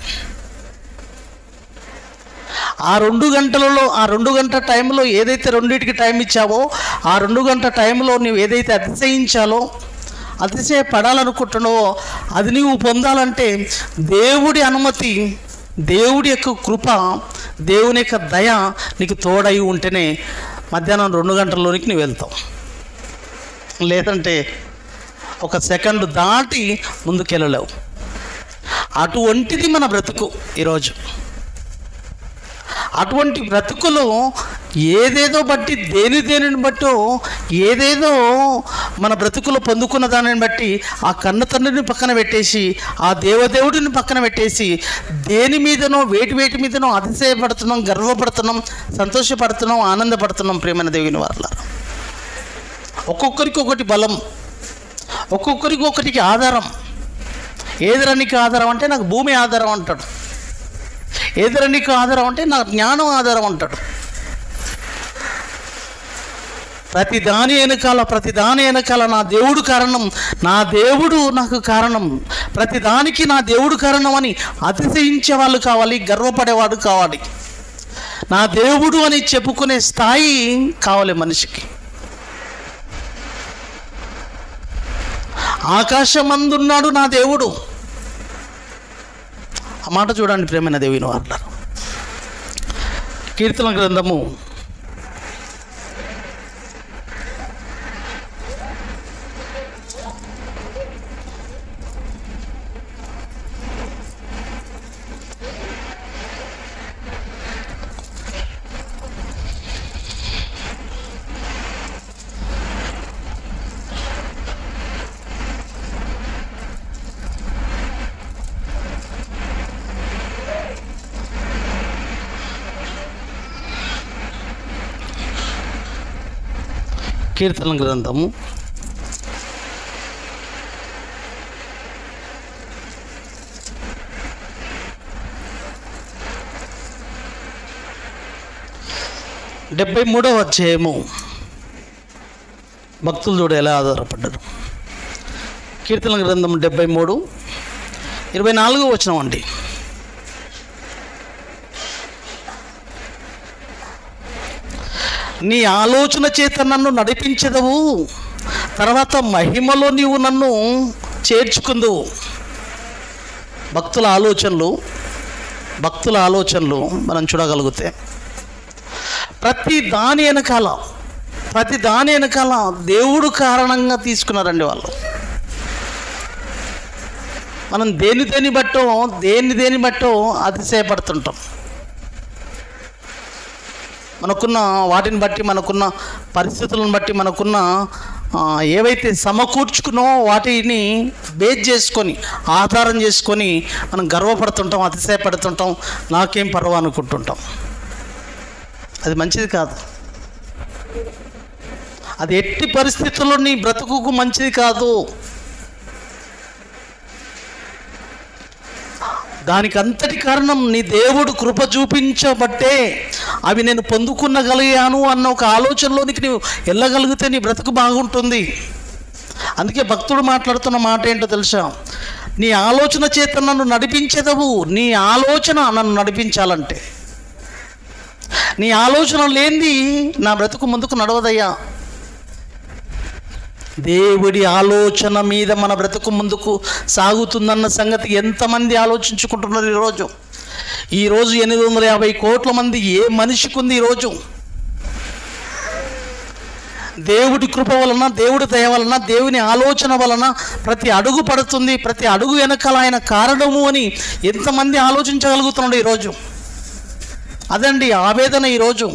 ఆ 2 గంటలలో, ఆ 2 గంటల టైంలో ఏదైతే 2కి టైం ఇచ్చావో, ఆ 2 గంటల టైంలో నువ్వు ఏదైతే అతిశయపడాలనుకుంటున్నావో అది నీవు పొందాలంటే దేవుడి అనుమతి, దేవుడి యొక్క కృప, దేవుని యొక్క దయ నీకు తోడై ఉంటేనే మధ్యాహ్నం 2 గంటల్లోనికి నువ్వు వెళ్తావు. లేదంటే 1 సెకండ్ దాటి ముందుకెళ్ళలేవు. అటువంటిది మన బ్రతుకు ఈరోజు. అటువంటి బ్రతుకులో ఏదేదో బట్టి, దేనిని బట్టో ఏదేదో మన బ్రతుకులో పొందుకున్న దానిని బట్టి ఆ కన్న తండ్రిని పక్కన పెట్టేసి, ఆ దేవదేవుడిని పక్కన పెట్టేసి దేని మీదనో వేటి మీదనో అతిశయపడుతున్నాం, గర్వపడుతున్నాం, సంతోషపడుతున్నాం, ఆనందపడుతున్నాం. ప్రియమైన దేవుని వారలారా, ఒక్కొక్కరికి ఒకటి బలం, ఒక్కొక్కరికి ఒకటికి ఆధారం. ఏదిరా నీకు ఆధారం అంటే నాకు భూమి ఆధారం అంటాడు. ఏదిరా నీకు ఆధారం అంటే నాకు జ్ఞానం ఆధారం అంటాడు. ప్రతి దాని వెనకాల నా దేవుడు కారణం, నా దేవుడు నాకు కారణం, ప్రతి దానికి నా దేవుడు కారణం అని అతిశయించే వాళ్ళు కావాలి, గర్వపడేవాడు కావాలి. నా దేవుడు అని చెప్పుకునే స్థాయి కావాలి మనిషికి. ఆకాశమందున్నాడు నా దేవుడు. ఆ మాట చూడండి ప్రేమైన దేవుని వారలారా. కీర్తన గ్రంథము 73వ అధ్యాయము. భక్తులు చూడ ఎలా ఆధారపడ్డారు. కీర్తన గ్రంథం 73, 24వ వచనం అండి. నీ ఆలోచన చేత నన్ను నడిపించదవు, తర్వాత మహిమలో నీవు నన్ను చేర్చుకుందువు. భక్తుల ఆలోచనలు మనం చూడగలిగితే ప్రతి దాని వెనకాల దేవుడు కారణంగా తీసుకున్నారండి వాళ్ళు. మనం దేని బట్టో అతిశయపడుతుంటాం. మనకున్న వాటిని బట్టి, మనకున్న పరిస్థితులను బట్టి, మనకున్న ఏవైతే సమకూర్చుకున్నో వాటిని బేస్ చేసుకొని, ఆధారం చేసుకొని మనం గర్వపడుతుంటాం, అతిశయపడుతుంటాం, నాకేం పర్వా అనుకుంటుంటాం. అది మంచిది కాదు. అది ఎట్టి పరిస్థితుల్లో నీ బ్రతుకుకు మంచిది కాదు. దానికి అంతటి కారణం నీ దేవుడు కృప చూపించబట్టే అవి నేను పొందుకునగలిగాను అన్న ఒక ఆలోచనలోనికి నువ్వు వెళ్ళగలిగితే నీ బ్రతుకు బాగుంటుంది. అందుకే భక్తుడు మాట్లాడుతున్న మాట ఏంటో తెలుసా? నీ ఆలోచన చేత నన్ను నడిపించేదవు. నీ ఆలోచన నన్ను నడిపించాలంటే, నీ ఆలోచన లేనిది నా బ్రతుకు ముందుకు నడవదయ్యా. దేవుడి ఆలోచన మీద మన బ్రతుకు ముందుకు సాగుతుందన్న సంగతి ఎంతమంది ఆలోచించుకుంటున్నారు ఈరోజు 850 కోట్ల మంది ఏ మనిషికి ఉంది? ఈరోజు దేవుడి కృప వలన, దేవుడి దయ వలన, దేవుని ఆలోచన వలన ప్రతి అడుగు పడుతుంది. ప్రతి అడుగు వెనకాల ఆయన కారణము అని ఎంతమంది ఆలోచించగలుగుతున్నాడు ఈరోజు? అదండి ఆవేదన. ఈరోజు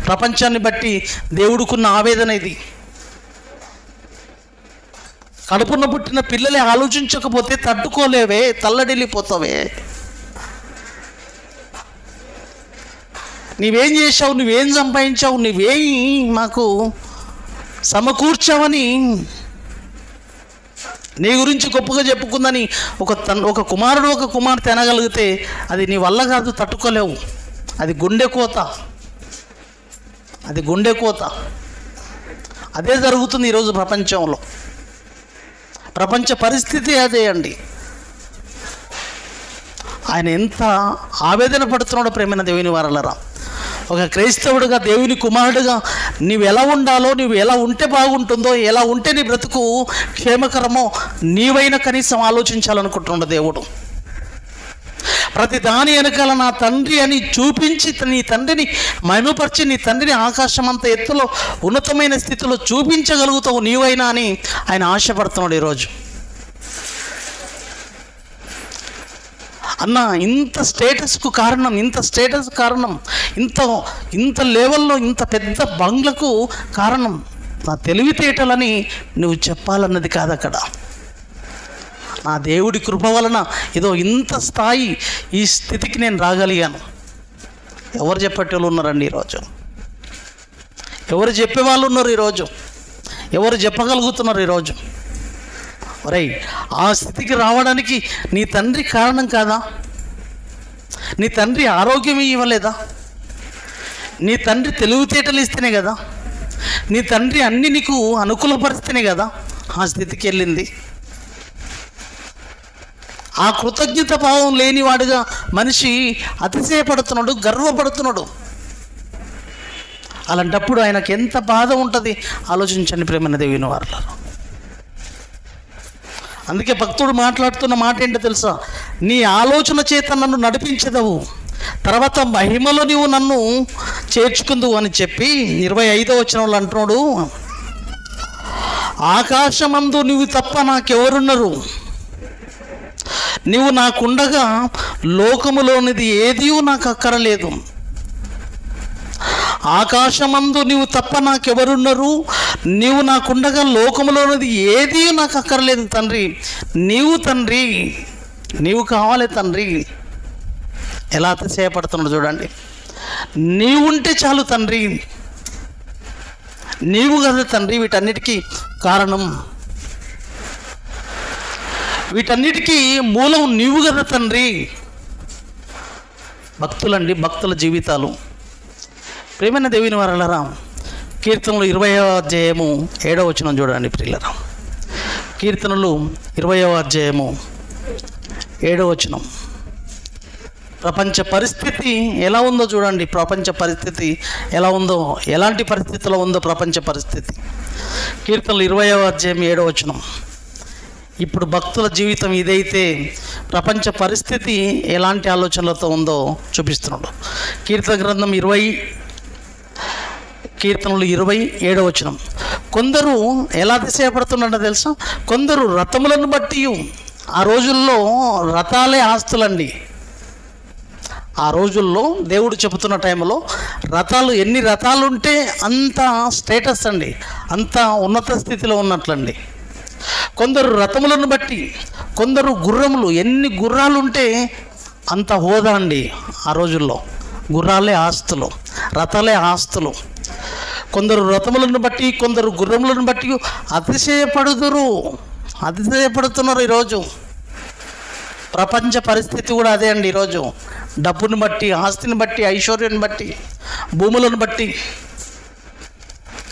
ప్రపంచాన్ని బట్టి దేవుడికున్న ఆవేదన ఇది. కడుపున పుట్టిన పిల్లలే ఆలోచించకపోతే తట్టుకోలేవే, తల్లడిల్లిపోతావే. నీవేం చేశావు, నువ్వేం సంపాదించావు, నువ్వేం మాకు సమకూర్చావని నీ గురించి గొప్పగా చెప్పుకుందని ఒక కుమారుడు ఒక కుమార్తె అనగలిగితే అది నీ వల్ల కాదు, తట్టుకోలేవు. అది గుండె కోత, అది గుండె కోత. అదే జరుగుతుంది ఈరోజు ప్రపంచంలో. ప్రపంచ పరిస్థితి అదే అండి. ఆయన ఎంత ఆవేదన పడుతున్నాడో ప్రేమైన దేవుని వారలారా. ఒక క్రైస్తవుడిగా, దేవుని కుమారుడిగా నీవు ఎలా ఉండాలో, నువ్వు ఎలా ఉంటే బాగుంటుందో, ఎలా ఉంటే నీ బ్రతుకు క్షేమకరమో నీవైనా కనీసం ఆలోచించాలనుకుంటున్నాడు దేవుడు. ప్రతి దాని వెనకాల నా తండ్రి అని చూపించి నీ తండ్రిని మహిమపరిచి, నీ తండ్రిని ఆకాశమంత ఎత్తులో ఉన్నతమైన స్థితిలో చూపించగలుగుతావు నీవైనా అని ఆయన ఆశపడుతున్నాడు ఈరోజు. అన్న ఇంత స్టేటస్కు కారణం, ఇంత లెవెల్లో ఇంత పెద్ద బంగ్లకు కారణం నా తెలివితేటలని నువ్వు చెప్పాలన్నది కాదు అక్కడ. నా దేవుడి కృప వలన ఏదో ఇంత స్థాయి, ఈ స్థితికి నేను రాగలిగాను. ఎవరు చెప్పేటోళ్ళు ఉన్నారండి ఈరోజు? ఎవరు చెప్పేవాళ్ళు ఉన్నారు ఈరోజు? ఎవరు చెప్పగలుగుతున్నారు ఈరోజు? ఒరేయ్, ఆ స్థితికి రావడానికి నీ తండ్రి కారణం కాదా? నీ తండ్రి ఆరోగ్యం ఇవ్వలేదా? నీ తండ్రి తెలివితేటలు ఇస్తేనే కదా, నీ తండ్రి అన్ని నీకు అనుకూలపరిస్తేనే కదా ఆ స్థితికి వెళ్ళింది. ఆ కృతజ్ఞత భావం లేనివాడుగా మనిషి అతిశయపడుతున్నాడు, గర్వపడుతున్నాడు. అలాంటప్పుడు ఆయనకు ఎంత బాధ ఉంటుంది ఆలోచించండి ప్రేమైన దేవుని వారలారా. అందుకే భక్తుడు మాట్లాడుతున్న మాట ఏంటో తెలుసా? నీ ఆలోచన చేత నన్ను నడిపించదవు, తర్వాత మహిమలో నీవు నన్ను చేర్చుకుందువు అని చెప్పి 25వ వచనంలో అంటున్నాడు, ఆకాశమందు నీవు తప్ప నాకెవరున్నారు? నీవు నాకుండగా లోకములోనిది ఏదీ నాకు అక్కరలేదు. ఆకాశమందు నీవు తప్ప నాకెవరున్నారు? నీవు నాకుండగా లోకములోనిది ఏదీ నాకు అక్కర్లేదు తండ్రి. నీవు తండ్రి, నీవు కావాలి తండ్రి. ఎలా అతిశయపడుతున్నాడు చూడండి. నీవుంటే చాలు తండ్రి, నీవు కదా తండ్రి వీటన్నిటికీ కారణం, వీటన్నిటికీ మూలం నీవు కదా తండ్రి. భక్తులండి, భక్తుల జీవితాలు. ప్రేమైన దేవుని వారలారా, కీర్తనలు 20వ అధ్యాయము 7వ వచనం చూడండి ప్రియులారా. కీర్తనలు 20వ అధ్యాయము 7వ వచనం. ప్రపంచ పరిస్థితి ఎలా ఉందో చూడండి. ప్రపంచ పరిస్థితి ఎలా ఉందో, ఎలాంటి పరిస్థితిలో ఉందో ప్రపంచ పరిస్థితి. కీర్తనలు 20వ అధ్యాయం 7వ వచనం. ఇప్పుడు భక్తుల జీవితం ఇదైతే ప్రపంచ పరిస్థితి ఎలాంటి ఆలోచనలతో ఉందో చూపిస్తున్నాడు. కీర్తన గ్రంథం 20 కీర్తనలు 27వ వచనం. కొందరు ఎలా అతిశయపడుతున్నాడో తెలుసా? కొందరు రథములను బట్టి, ఆ రోజుల్లో రథాలే ఆస్తులండి. ఆ రోజుల్లో దేవుడు చెబుతున్న టైంలో రథాలు, ఎన్ని రథాలు ఉంటే అంత స్టేటస్ అండి, అంత ఉన్నత స్థితిలో ఉన్నట్లండి. కొందరు రథములను బట్టి, కొందరు గుర్రములు, ఎన్ని గుర్రాలు ఉంటే అంత హోదా అండి. ఆ రోజుల్లో గుర్రాలే ఆస్తులు, రథాలే ఆస్తులు. కొందరు రథములను బట్టి, కొందరు గుర్రములను బట్టి అతిశయపడుతున్నారు ఈరోజు. ప్రపంచ పరిస్థితి కూడా అదే అండి ఈరోజు. డబ్బుని బట్టి, ఆస్తిని బట్టి, ఐశ్వర్యాన్ని బట్టి, భూములను బట్టి,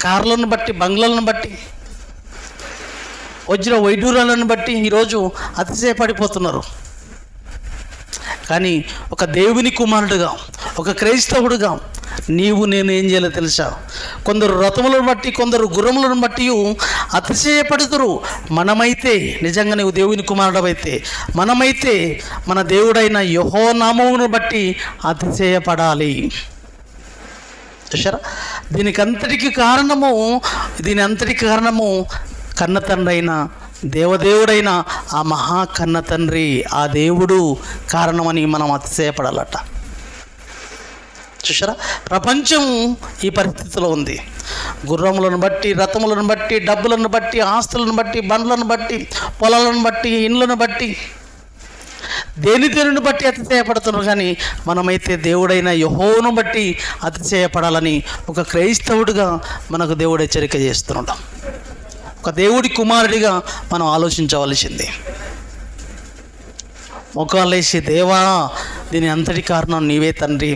కార్లను బట్టి, బంగ్లాలను బట్టి, వజ్ర వైడూరాలను బట్టి ఈరోజు అతిశయపడిపోతున్నారు. కానీ ఒక దేవుని కుమారుడుగా, ఒక క్రైస్తవుడుగా నీవు నేను ఏం చేయాలో తెలుసా? కొందరు రథములను బట్టి, కొందరు గుర్రములను బట్టి అతిశయపడుతురు. మనమైతే నిజంగా నీవు దేవుని కుమారుడవైతే, మనమైతే మన దేవుడైన యెహోవా నామమును బట్టి అతిశయపడాలి. చూశారా? దీని అంతటికి కారణము కన్న తండ్రి అయిన దేవదేవుడైన ఆ మహా కన్న తండ్రి, ఆ దేవుడు కారణమని మనం అతిశయపడాలట. చూసారా? ప్రపంచం ఈ పరిస్థితిలో ఉంది. గుర్రములను బట్టి, రథములను బట్టి, డబ్బులను బట్టి, ఆస్తులను బట్టి, బండ్లను బట్టి, పొలాలను బట్టి, ఇండ్లను బట్టి, దేనిని బట్టి అతిశయపడుతున్నారు. కానీ మనమైతే దేవుడైన యెహోవాను బట్టి అతిశయపడాలని ఒక క్రైస్తవుడిగా మనకు దేవుడు హెచ్చరిక చేస్తున్నాడు. ఒక దేవుడి కుమారుడిగా మనం ఆలోచించవలసింది. మొక్కలేసి, దేవా దీని అంతటి కారణం నీవే తండ్రి.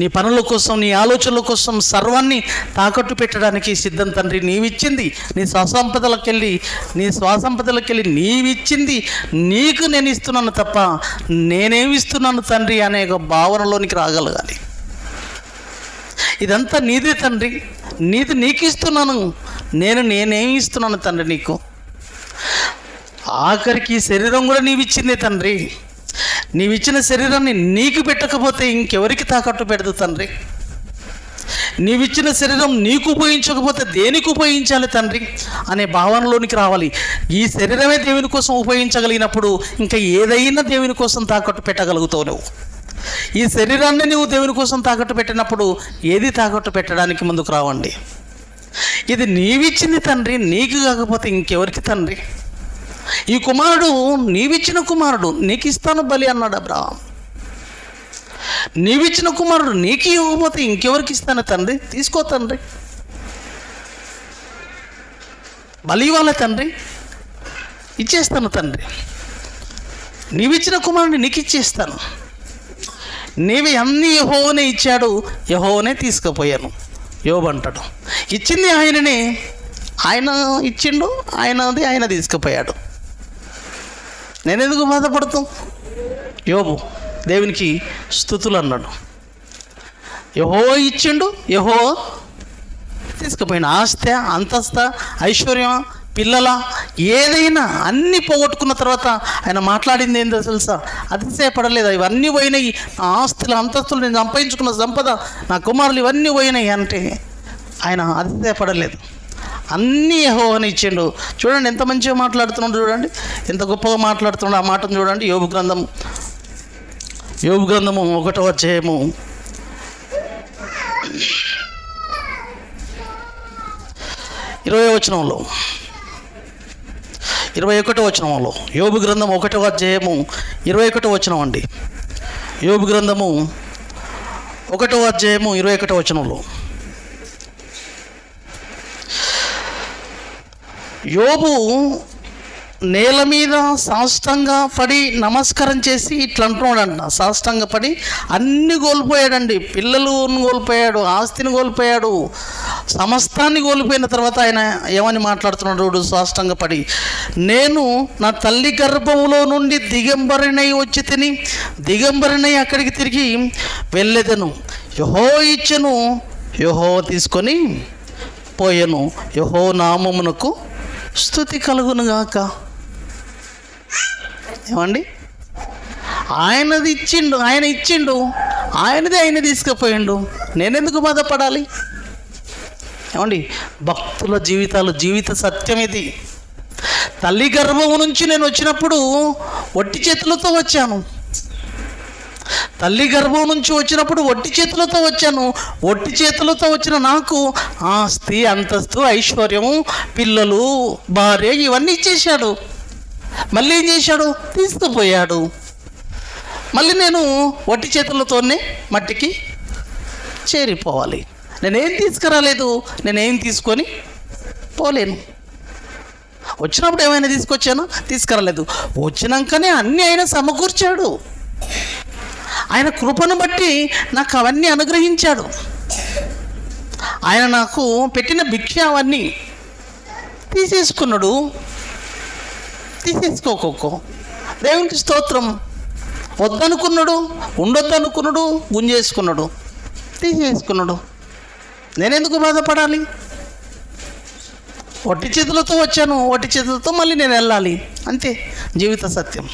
నీ పనుల కోసం, నీ ఆలోచనల కోసం సర్వాన్ని తాకట్టు పెట్టడానికి సిద్ధం తండ్రి. నీవిచ్చింది నీ స్వాసంపదలకెళ్ళి నీవిచ్చింది నీకు నేను ఇస్తున్నాను తప్ప నేనేమిస్తున్నాను తండ్రి అనే ఒక భావనలోనికి రాగలగాలి. ఇదంతా నీదే తండ్రి, నీకు ఇస్తున్నాను, నేనేమి ఇస్తున్నాను తండ్రి నీకు. ఆఖరికి శరీరం కూడా నీవిచ్చిందే తండ్రి. నీవిచ్చిన శరీరాన్ని నీకు పెట్టకపోతే ఇంకెవరికి తాకట్టు పెడదు తండ్రి. నీవిచ్చిన శరీరం నీకు ఉపయోగించకపోతే దేనికి ఉపయోగించాలి తండ్రి అనే భావనలోనికి రావాలి. ఈ శరీరమే దేవుని కోసం ఉపయోగించగలిగినప్పుడు ఇంకా ఏదైనా దేవుని కోసం తాకట్టు పెట్టగలుగుతావు నువ్వు. ఈ శరీరాన్ని నువ్వు దేవుని కోసం తాకట్టు పెట్టినప్పుడు ఏది తాకట్టు పెట్టడానికి ముందుకు రావండి. ఇది నీవిచ్చింది తండ్రి, నీకు కాకపోతే ఇంకెవరికి తండ్రి. ఈ కుమారుడు నీవిచ్చిన కుమారుడు, నీకు ఇస్తాను బలి అన్నాడు అబ్రహాం. నీవిచ్చిన కుమారుడు నీకు ఇవ్వకపోతే ఇంకెవరికి ఇస్తాను తండ్రి, తీసుకో తండ్రి, బలి ఇవ్వాలి తండ్రి, ఇచ్చేస్తాను తండ్రి. నీవిచ్చిన కుమారుడిని నీకు ఇచ్చేస్తాను. నీవి అన్నీ యెహోవానే ఇచ్చాడు, యెహోవానే తీసుకుపోయాను యోబు అంటాడు. ఇచ్చింది ఆయననే, ఆయన ఇచ్చిండు, ఆయన తీసుకుపోయాడు. నేనెందుకు బాధపడుతూ? యోబు దేవునికి స్తుతులు అన్నాడు. యెహోవా ఇచ్చిండు, యెహోవా తీసుకుపోయిన ఆస్తి, అంతస్త, ఐశ్వర్యం, పిల్లల ఏదైనా అన్నీ పోగొట్టుకున్న తర్వాత ఆయన మాట్లాడింది ఏందో తెలుసా? అతిశయపడలేదు. ఇవన్నీ పోయినాయి, నా ఆస్తులు, అంతస్తులు, నేను సంపాదించుకున్న సంపద, నా కుమారులు ఇవన్నీ పోయినాయి అంటే ఆయన అతిశయపడలేదు. అన్నీ యెహోవానే ఇచ్చిండు. చూడండి ఎంత మంచిగా మాట్లాడుతున్నాడు, చూడండి ఎంత గొప్పగా మాట్లాడుతున్నాడు. ఆ మాటను చూడండి. యోబు గ్రంథము 1వ అధ్యాయము 20వ వచనంలో, 21వ వచనంలో, యోబు గ్రంథం 1వ అధ్యాయము 21వ వచనం అండి. యోబు గ్రంథము 1వ అధ్యాయము 21వ వచనంలో యోబు నేల మీద సాష్టాంగ పడి నమస్కారం చేసి ఇట్లా అంటున్నాడంట. సాష్టాంగ పడి అన్నీ కోల్పోయాడండి. పిల్లలను కోల్పోయాడు, ఆస్తిని కోల్పోయాడు, సమస్తాన్ని కోల్పోయిన తర్వాత ఆయన ఏమని మాట్లాడుతున్నాడు? సాష్టాంగ పడి, నేను నా తల్లి గర్భములో నుండి దిగంబరినై వచ్చి తిని దిగంబరినై అక్కడికి తిరిగి వెళ్ళేదను. యెహోవా ఇచ్చెను, యెహోవా తీసుకొని పోయెను, యెహోవా నామమునకు స్తుతి కలుగునుగాక. ఏమండి? ఆయనది ఇచ్చిండు, ఆయన ఇచ్చిండు, ఆయనది ఆయన తీసుకుపోయిండు. నేనెందుకు బాధపడాలి? ఏమండి? భక్తుల జీవిత సత్యం ఇది. తల్లి గర్భం నుంచి నేను వచ్చినప్పుడు ఒట్టి చేతులతో వచ్చాను. తల్లి గర్భం నుంచి వచ్చినప్పుడు ఒట్టి చేతులతో వచ్చాను. ఒట్టి చేతులతో వచ్చిన నాకు ఆస్తి, అంతస్తు, ఐశ్వర్యము, పిల్లలు, భార్య ఇవన్నీ ఇచ్చేశాడు. మళ్ళీ ఏం చేశాడు? తీసుకుపోయాడు. మళ్ళీ నేను ఒట్టి చేతులతోనే మట్టికి చేరిపోవాలి. నేనేం తీసుకురాలేదు, నేనేం తీసుకొని పోలేను. వచ్చినప్పుడు ఏమైనా తీసుకొచ్చాను? తీసుకురాలేదు. వచ్చినాకనే అన్నీ ఆయన సమకూర్చాడు. ఆయన కృపను బట్టి నాకు అవన్నీ అనుగ్రహించాడు. ఆయన నాకు పెట్టిన భిక్ష అవన్నీ తీసేసుకున్నాడు. తీసేసుకోకో, దేవునికి స్తోత్రం. వద్దనుకున్నాడు, ఉండొద్దనుకున్నాడు, గుంజేసుకున్నాడు. తీసేసుకున్నాడు. నేనెందుకు బాధపడాలి? ఒట్టి చేతులతో వచ్చాను, ఒట్టి చేతులతో మళ్ళీ నేను వెళ్ళాలి, అంతే జీవిత సత్యం.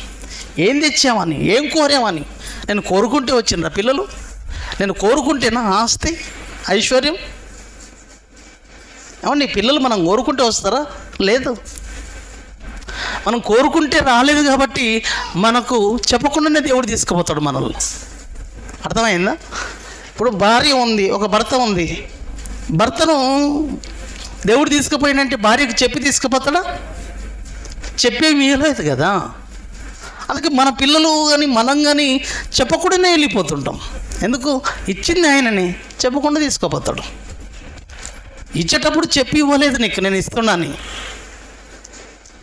ఏం తెచ్చామని, ఏం కోరామని? నేను కోరుకుంటే వచ్చిండ్రా పిల్లలు? నేను కోరుకుంటేనా ఆస్తి, ఐశ్వర్యం? ఏమన్నా పిల్లలు మనం కోరుకుంటే వస్తారా? లేదు. మనం కోరుకుంటే రాలేదు కాబట్టి మనకు చెప్పకుండానే దేవుడు తీసుకుపోతాడు మనల్ని. అర్థమైందా? ఇప్పుడు భార్య ఉంది, ఒక భర్త ఉంది. భర్తను దేవుడు తీసుకుపోయినంటే భార్యకు చెప్పి తీసుకుపోతాడా? చెప్పేవి మిగలేదు కదా. అందుకే మన పిల్లలు కానీ మనం కానీ చెప్పకుండానే వెళ్ళిపోతుంటాం. ఎందుకు? ఇచ్చింది ఆయనని, చెప్పకుండా తీసుకుపోతాడు. ఇచ్చేటప్పుడు చెప్పి ఇవ్వలేదు నీకు నేను ఇస్తున్నాను.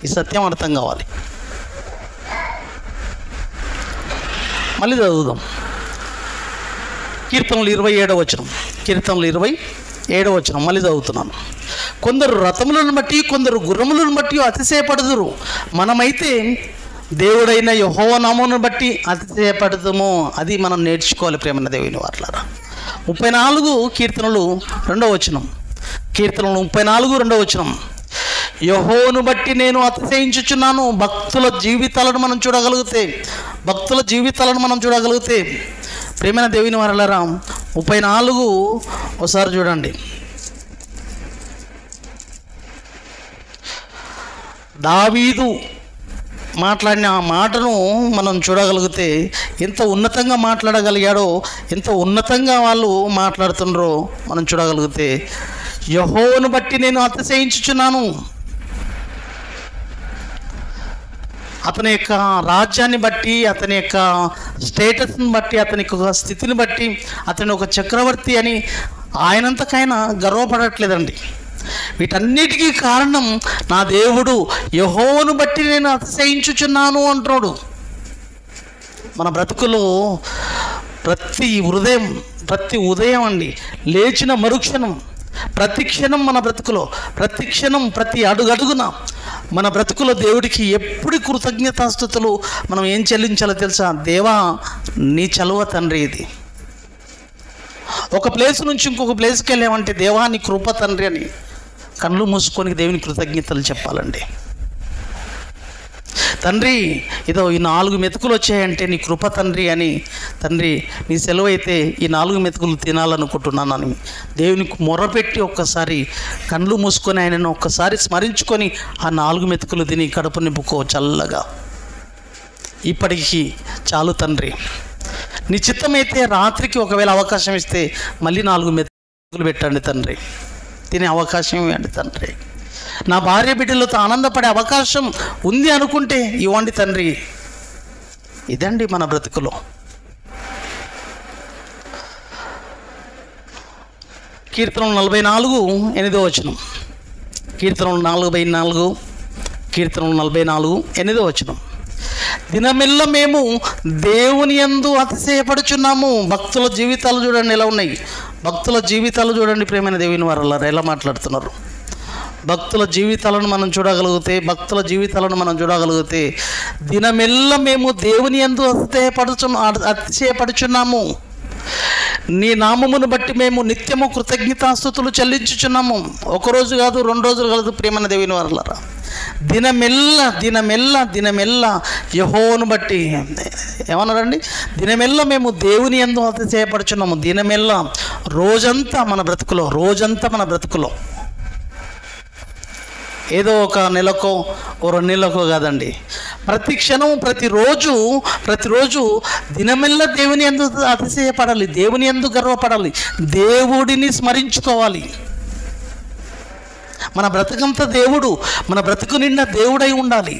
ఈ సత్యం అర్థం కావాలి. మళ్ళీ చదువుదాం. కీర్తనలు 27వ వచనం. కీర్తనలు 27వ వచనం మళ్ళీ చదువుతున్నాను. కొందరు రథములను బట్టి, కొందరు గుర్రములను బట్టి అతిశయపడుదురు, మనమైతే దేవుడైన యెహోవా నామమును బట్టి అతిశయపడతాము. అది మనం నేర్చుకోవాలి ప్రేమన్న దేవుని వారలారా. 34 కీర్తనలు 2వ వచనం. కీర్తనలు 34 2వ వచనం. యెహోవాను బట్టి నేను అతిశయించుచున్నాను. భక్తుల జీవితాలను మనం చూడగలిగితే, భక్తుల జీవితాలను మనం చూడగలిగితే ప్రేమైన దేవుని వారలారా 34 ఒకసారి చూడండి. దావీదు మాట్లాడిన ఆ మాటను మనం చూడగలిగితే ఎంత ఉన్నతంగా మాట్లాడగలిగాడో, ఎంత ఉన్నతంగా వాళ్ళు మాట్లాడుతుండ్రో మనం చూడగలిగితే, యెహోవాను బట్టి నేను అతిశయించుచున్నాను. అతని యొక్క రాజ్యాన్ని బట్టి, అతని యొక్క స్టేటస్ని బట్టి, అతని యొక్క స్థితిని బట్టి అతని ఒక చక్రవర్తి అని ఆయనంతకైనా గర్వపడట్లేదండి. వీటన్నిటికీ కారణం నా దేవుడు యెహోవాను బట్టి నేను అతిశయించుచున్నాను అంటున్నాడు. మన బ్రతుకులో ప్రతి ఉదయం అండి, లేచిన మరుక్షణం, ప్రతి క్షణం మన బ్రతుకులో, ప్రతి క్షణం, ప్రతి అడుగడుగున మన బ్రతుకులో దేవుడికి ఎప్పుడు కృతజ్ఞతాస్తుతులు మనం ఏం చెల్లించాలో తెలుసా? దేవా నీ చలువ తండ్రి ఇది. ఒక ప్లేస్ నుంచి ఇంకొక ప్లేస్కి వెళ్ళామంటే దేవా నీ కృప తండ్రి అని కళ్ళు మూసుకొని దేవుని కృతజ్ఞతలు చెప్పాలండి. తండ్రి ఇదో ఈ 4 మెతుకులు వచ్చాయంటే నీ కృప తండ్రి అని, తండ్రి నీ సెలవు అయితే ఈ 4 మెతుకులు తినాలనుకుంటున్నానని దేవునికి మొరపెట్టి ఒక్కసారి కళ్ళు మూసుకొని ఆయనను ఒక్కసారి స్మరించుకొని ఆ 4 మెతుకులు తిని కడుపు నింపుకో చల్లగా. ఇప్పటికీ చాలు తండ్రి, నీ చిత్తమైతే రాత్రికి ఒకవేళ అవకాశం ఇస్తే మళ్ళీ 4 మెతుకులు పెట్టండి తండ్రి, తినే అవకాశం ఇవ్వండి తండ్రి. నా భార్య బిడ్డలతో ఆనందపడే అవకాశం ఉంది అనుకుంటే ఇవ్వండి తండ్రి. ఇదండి మన బ్రతుకులో. కీర్తనలు 44 8వ వచనం. కీర్తనలు 44 8వ వచనం. దినమెల్ల మేము దేవుని యందు అతిశయపడుచున్నాము. భక్తుల జీవితాలు చూడండి ఎలా ఉన్నాయి. భక్తుల జీవితాలు చూడండి ప్రేమైన దేవుని వారలారా ఎలా మాట్లాడుతున్నారు. భక్తుల జీవితాలను మనం చూడగలిగితే దినమెల్ల మేము దేవుని యందు అతిశయపడుచున్నాము. నీ నామమును బట్టి మేము నిత్యము కృతజ్ఞతాస్తుతులు చెల్లించుచున్నాము. ఒకరోజు కాదు, 2 రోజులు కాదు ప్రేమైన దేవుని వారలారా. దినమెల్ల యెహోవాను బట్టి ఏమన్నారండి? దినమెల్ల మేము దేవుని యందు అతిశయపడుచున్నాము. దినమెల్ల రోజంతా మన బ్రతుకులో ఏదో ఒక నెలకో 2 నెలలకో కాదండి, ప్రతి క్షణం, ప్రతిరోజు దినమెల్ల దేవుని యందు అతిశయపడాలి, దేవుని యందు గర్వపడాలి, దేవుడిని స్మరించుకోవాలి. మన బ్రతుకంతా దేవుడు, మన బ్రతుకు నిండా దేవుడై ఉండాలి.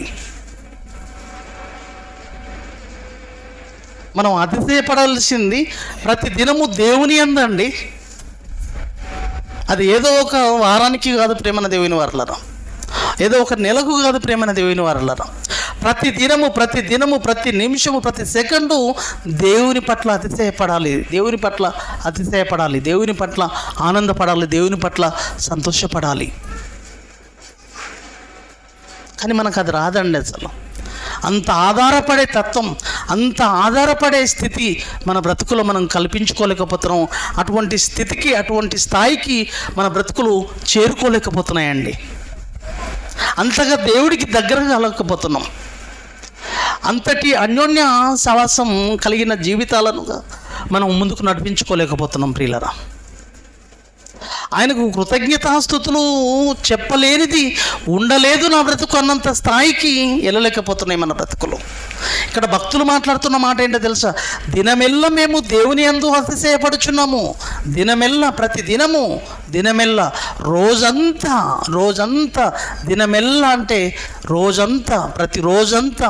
మనం అతిశయపడాల్సింది ప్రతి దినము దేవుని యందండి. అది ఏదో ఒక వారానికి కాదు ప్రేమన దేవుని వారలారా, ఏదో ఒక నెలకు కాదు ప్రేమన దేవుని వారలారా. ప్రతి దినము, ప్రతి నిమిషము, ప్రతి సెకండు దేవుని పట్ల అతిశయపడాలి, దేవుని పట్ల ఆనందపడాలి, దేవుని పట్ల సంతోషపడాలి. కానీ మనకు అది రాదండి. అసలు అంత ఆధారపడే తత్వం, అంత ఆధారపడే స్థితి మన బ్రతుకులో మనం కల్పించుకోలేకపోతున్నాం. అటువంటి స్థితికి, అటువంటి స్థాయికి మన బ్రతుకులు చేరుకోలేకపోతున్నాయండి. అంతగా దేవుడికి దగ్గరగా కలగకపోతున్నాం. అంతటి అన్యోన్య సహవాసం కలిగిన జీవితాలను మనం ముందుకు నడిపించుకోలేకపోతున్నాం ప్రియులరా. ఆయనకు కృతజ్ఞతాస్తుతులు చెప్పలేనిది ఉండలేదు నా బ్రతుకు అన్నంత స్థాయికి వెళ్ళలేకపోతున్నాయి మన బ్రతుకులు. ఇక్కడ భక్తులు మాట్లాడుతున్న మాట ఏంటో తెలుసా? దినమెల్ల మేము దేవుని యందు అతిశయపడుచున్నాము. దినమెల్ల, ప్రతి దినము, దినమెల్ల, రోజంతా దినమెల్ల అంటే రోజంతా, ప్రతి రోజంతా,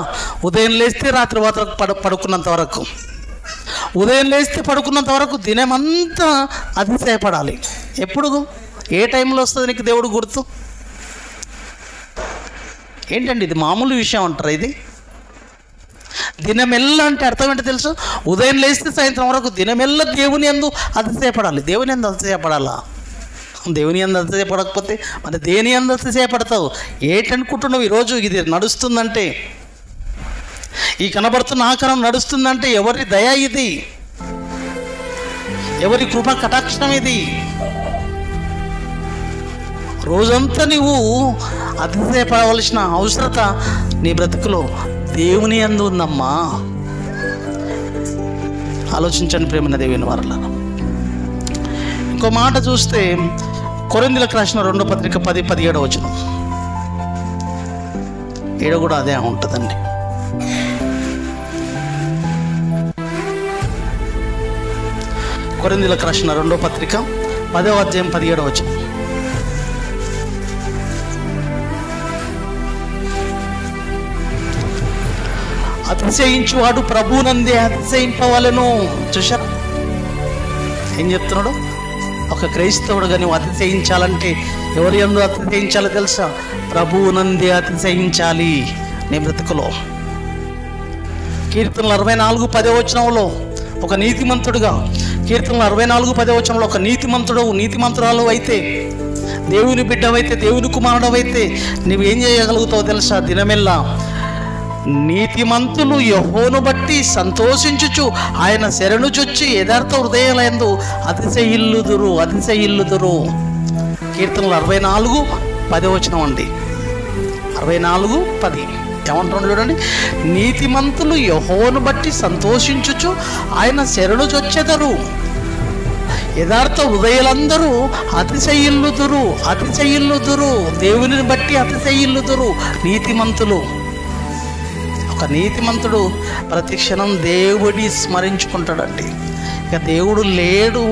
ఉదయం లేస్తే రాత్రి పడుకున్నంత వరకు, ఉదయం లేస్తే పడుకున్నంత వరకు దినమంతా అతిశయపడాలి. ఎప్పుడు, ఏ టైంలో వస్తుంది నీకు దేవుడు గుర్తు? ఏంటండి ఇది మామూలు విషయం అంటారా? ఇది దినమెల్ల అంటే అర్థం ఏంటో తెలుసు? ఉదయం లేస్తే సాయంత్రం వరకు దినమెల్ల దేవుని యందు అతిశయపడాలి. దేవుని యందు అతిశయపడాలా? దేవుని యందు అతిశయపడకపోతే మరి దేని యందు అతిశయపడతావు? ఏంటనుకుంటున్నావు? ఈరోజు ఇది నడుస్తుందంటే, ఈ కనబడుతున్న ఆకారం నడుస్తుందంటే ఎవరి దయ ఇది? ఎవరి కృప కటాక్షం ఇది? రోజంతా నీవు అతిశయపడవలసిన అవసరత నీ బ్రతుకులో దేవుని యందు ఉందమ్మా. ఆలోచించండి ప్రేమైన దేవుని వారలారా. ఇంకో మాట చూస్తే కొరింథీయులకు రాసిన 2వ పత్రిక 10-17 వచనం, ఈడ కూడా అదే ఉంటుందండి. కొరింథీయులకు రాసిన 2వ పత్రిక 10వ అధ్యాయం 17వ వచనం. అతిశయించువాడు ప్రభువునందే అతిశయింపవలెను. చూశారా ఏం చెప్తున్నాడు? ఒక క్రైస్తవుడుగా నువ్వు అతిశయించాలంటే ఎవరి యందు అతిశయించాలో తెలుసా? ప్రభువునందే అతిశయించాలి నీ బ్రతుకులో. కీర్తనలు 64:10 వచనంలో ఒక నీతిమంతుడుగా, కీర్తనలు 64:10 వచనంలో ఒక నీతిమంతురాలు అయితే, దేవుని బిడ్డవైతే, దేవుని కుమారుడవైతే నువ్వేం చేయగలుగుతావు తెలుసా? దినమెల్లా నీతిమంతులు యెహోవాను బట్టి సంతోషించుచు ఆయన శరణు చొచ్చి యథార్థ హృదయాలందు అతిశయిల్లుదురు. కీర్తనలు 64:10 వచనం అండి. 64:10 ఏమంటున్నాడు చూడండి. నీతిమంతులు యెహోవాను బట్టి సంతోషించుచు ఆయన శరణు చొచ్చెదరు, యథార్థ హృదయాలందరూ అతిశయిల్లుదురు. దేవుని బట్టి అతిశయిల్లుదురు నీతిమంతులు. ఒక నీతిమంతుడు ప్రతి క్షణం దేవుడి స్మరించుకుంటాడండి. ఇక దేవుడు లేడు,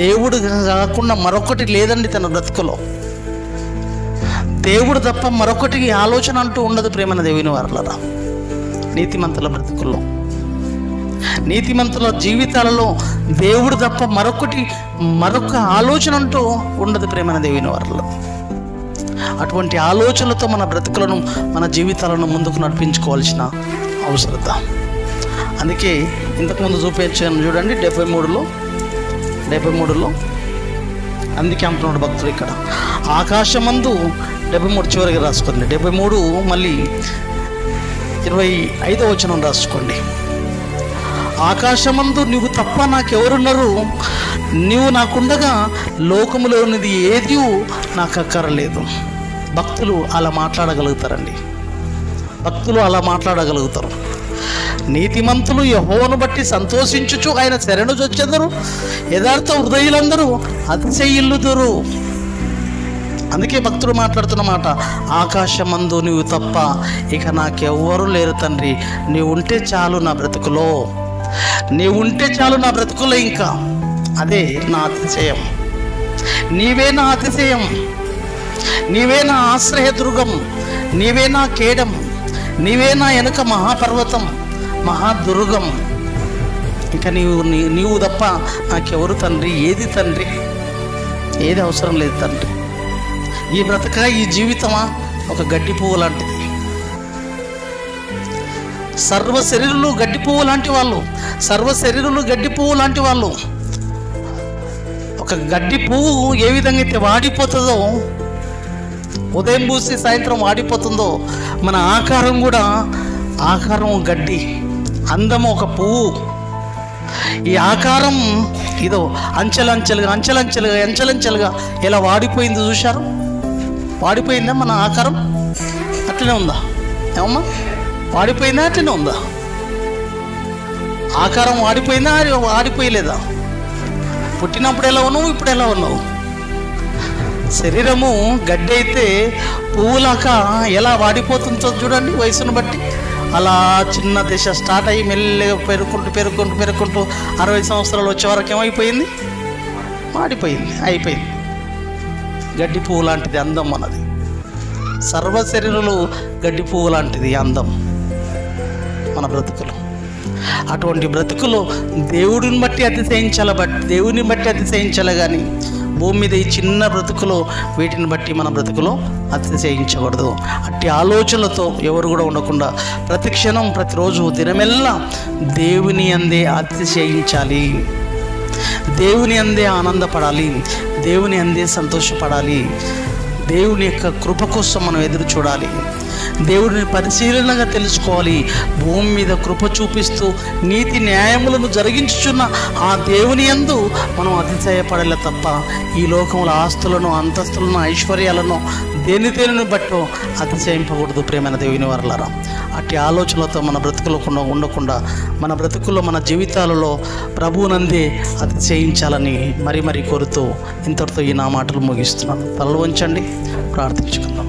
దేవుడు కాకుండా మరొకటి లేదండి తన బ్రతుకులో. దేవుడు తప్ప మరొకటి ఆలోచన అంటూ ఉండదు ప్రేమన దేవుని వారలారా. నీతిమంతుల బ్రతుకుల్లో, నీతిమంతుల జీవితాలలో దేవుడు తప్ప మరొక ఆలోచన అంటూ ఉండదు ప్రేమన దేవుని వారలారా. అటువంటి ఆలోచనలతో మన బ్రతుకులను, మన జీవితాలను ముందుకు నడిపించుకోవాల్సిన అవసరత. అందుకే ఇంతకుముందు చూపించాను చూడండి 73లో అందుకే అంటున్నాడు భక్తుడు ఇక్కడ. ఆకాశమందు 73 చివరికి రాసుకోండి. 73 మళ్ళీ 25వ వచనం రాసుకోండి. ఆకాశమందు నువ్వు తప్ప నాకెవరున్నారు? నువ్వు నాకుండగా లోకములోనిది ఏది నాకు అక్కరలేదు. భక్తులు అలా మాట్లాడగలుగుతారండి. భక్తులు అలా మాట్లాడగలుగుతారు. నీతిమంతులు యెహోవాను బట్టి సంతోషించుచు ఆయన శరణు చొచ్చెదరు, యథార్థ హృదయులందరూ అతిశయిల్లుదురు. అందుకే భక్తుడు మాట్లాడుతున్న మాట, ఆకాశమందు నువ్వు తప్ప ఇక నాకెవ్వరూ లేరు తండ్రి. నీవు ఉంటే చాలు నా బ్రతుకులో, ఇంకా అదే నా అతిశయం. నీవే నా అతిశయం, నీవే నా ఆశ్రయదుర్గం, నీవే నా కేడం, నీవే నా వెనుక మహాపర్వతం, మహాదుర్గం. ఇంకా నీవు తప్ప నాకెవరు తండ్రి? ఏది తండ్రి? ఏది అవసరం లేదు తండ్రి. ఈ బ్రతక, ఈ జీవితమా ఒక గడ్డి పువ్వు లాంటిది. సర్వ శరీరులు గడ్డి పువ్వు లాంటి వాళ్ళు. ఒక గడ్డి పువ్వు ఏ విధంగా అయితే వాడిపోతుందో, ఉదయం పూసి సాయంత్రం వాడిపోతుందో, మన ఆకారం గడ్డి. అందము ఒక పువ్వు. ఈ ఆకారం ఇదో అంచెలంచెలుగా ఇలా వాడిపోయింది. చూశారు? వాడిపోయిందా మన ఆకారం? అట్లనే ఉందా? ఏమమ్మా, వాడిపోయిందా? అట్లనే ఉందా? ఆకారం వాడిపోయిందా? వాడిపోయలేదా? పుట్టినప్పుడు ఎలా ఉన్నావు, ఇప్పుడు ఎలా ఉన్నావు? శరీరము గడ్డి అయితే పువ్వులాగా ఎలా వాడిపోతుందో చూడండి వయసును బట్టి. అలా చిన్న దశ స్టార్ట్ అయ్యి మెల్లగా పెరుగుకుంటూ 60 సంవత్సరాలు వచ్చే వరకు ఏమైపోయింది? వాడిపోయింది, అయిపోయింది. గడ్డి పువ్వు లాంటిది అందం అన్నది. సర్వ శరీరులు గడ్డి పువ్వు లాంటిది అందం మన బ్రతుకులు. అటువంటి బ్రతుకులు దేవుడిని బట్టి అతిశయించాలి కానీ భూమి మీద ఈ చిన్న బ్రతుకులో వీటిని బట్టి మన బ్రతుకులో అతిశయించకూడదు. అట్టి ఆలోచనలతో ఎవరు కూడా ఉండకుండా ప్రతి క్షణం, ప్రతిరోజు, దినమెల్లా దేవుని అందే అతిశయించాలి, దేవుని అందే ఆనందపడాలి, దేవుని అందే సంతోషపడాలి. దేవుని యొక్క కృప కోసం మనం ఎదురు చూడాలి. దేవుడిని పరిశీలనగా తెలుసుకోవాలి. భూమి మీద కృప చూపిస్తూ నీతి న్యాయములను జరిగించుచున్న ఆ దేవుని యందు మనం అతిశయపడాలి తప్ప ఈ లోకంలో ఆస్తులను, అంతస్తులను, ఐశ్వర్యాలను దేనిని బట్టో అతిశయింపకూడదు. ప్రేమైన దేవుని వారలారా, అట్టి ఆలోచనలతో మన బ్రతుకులో ఉండకుండా మన బ్రతుకుల్లో, మన జీవితాలలో ప్రభువునందే అతిశయించాలని మరీ కోరుతూ ఇంతటితో ఈ నా మాటలు ముగిస్తున్నాను. తలలు వంచండి, ప్రార్థించుకుందాం.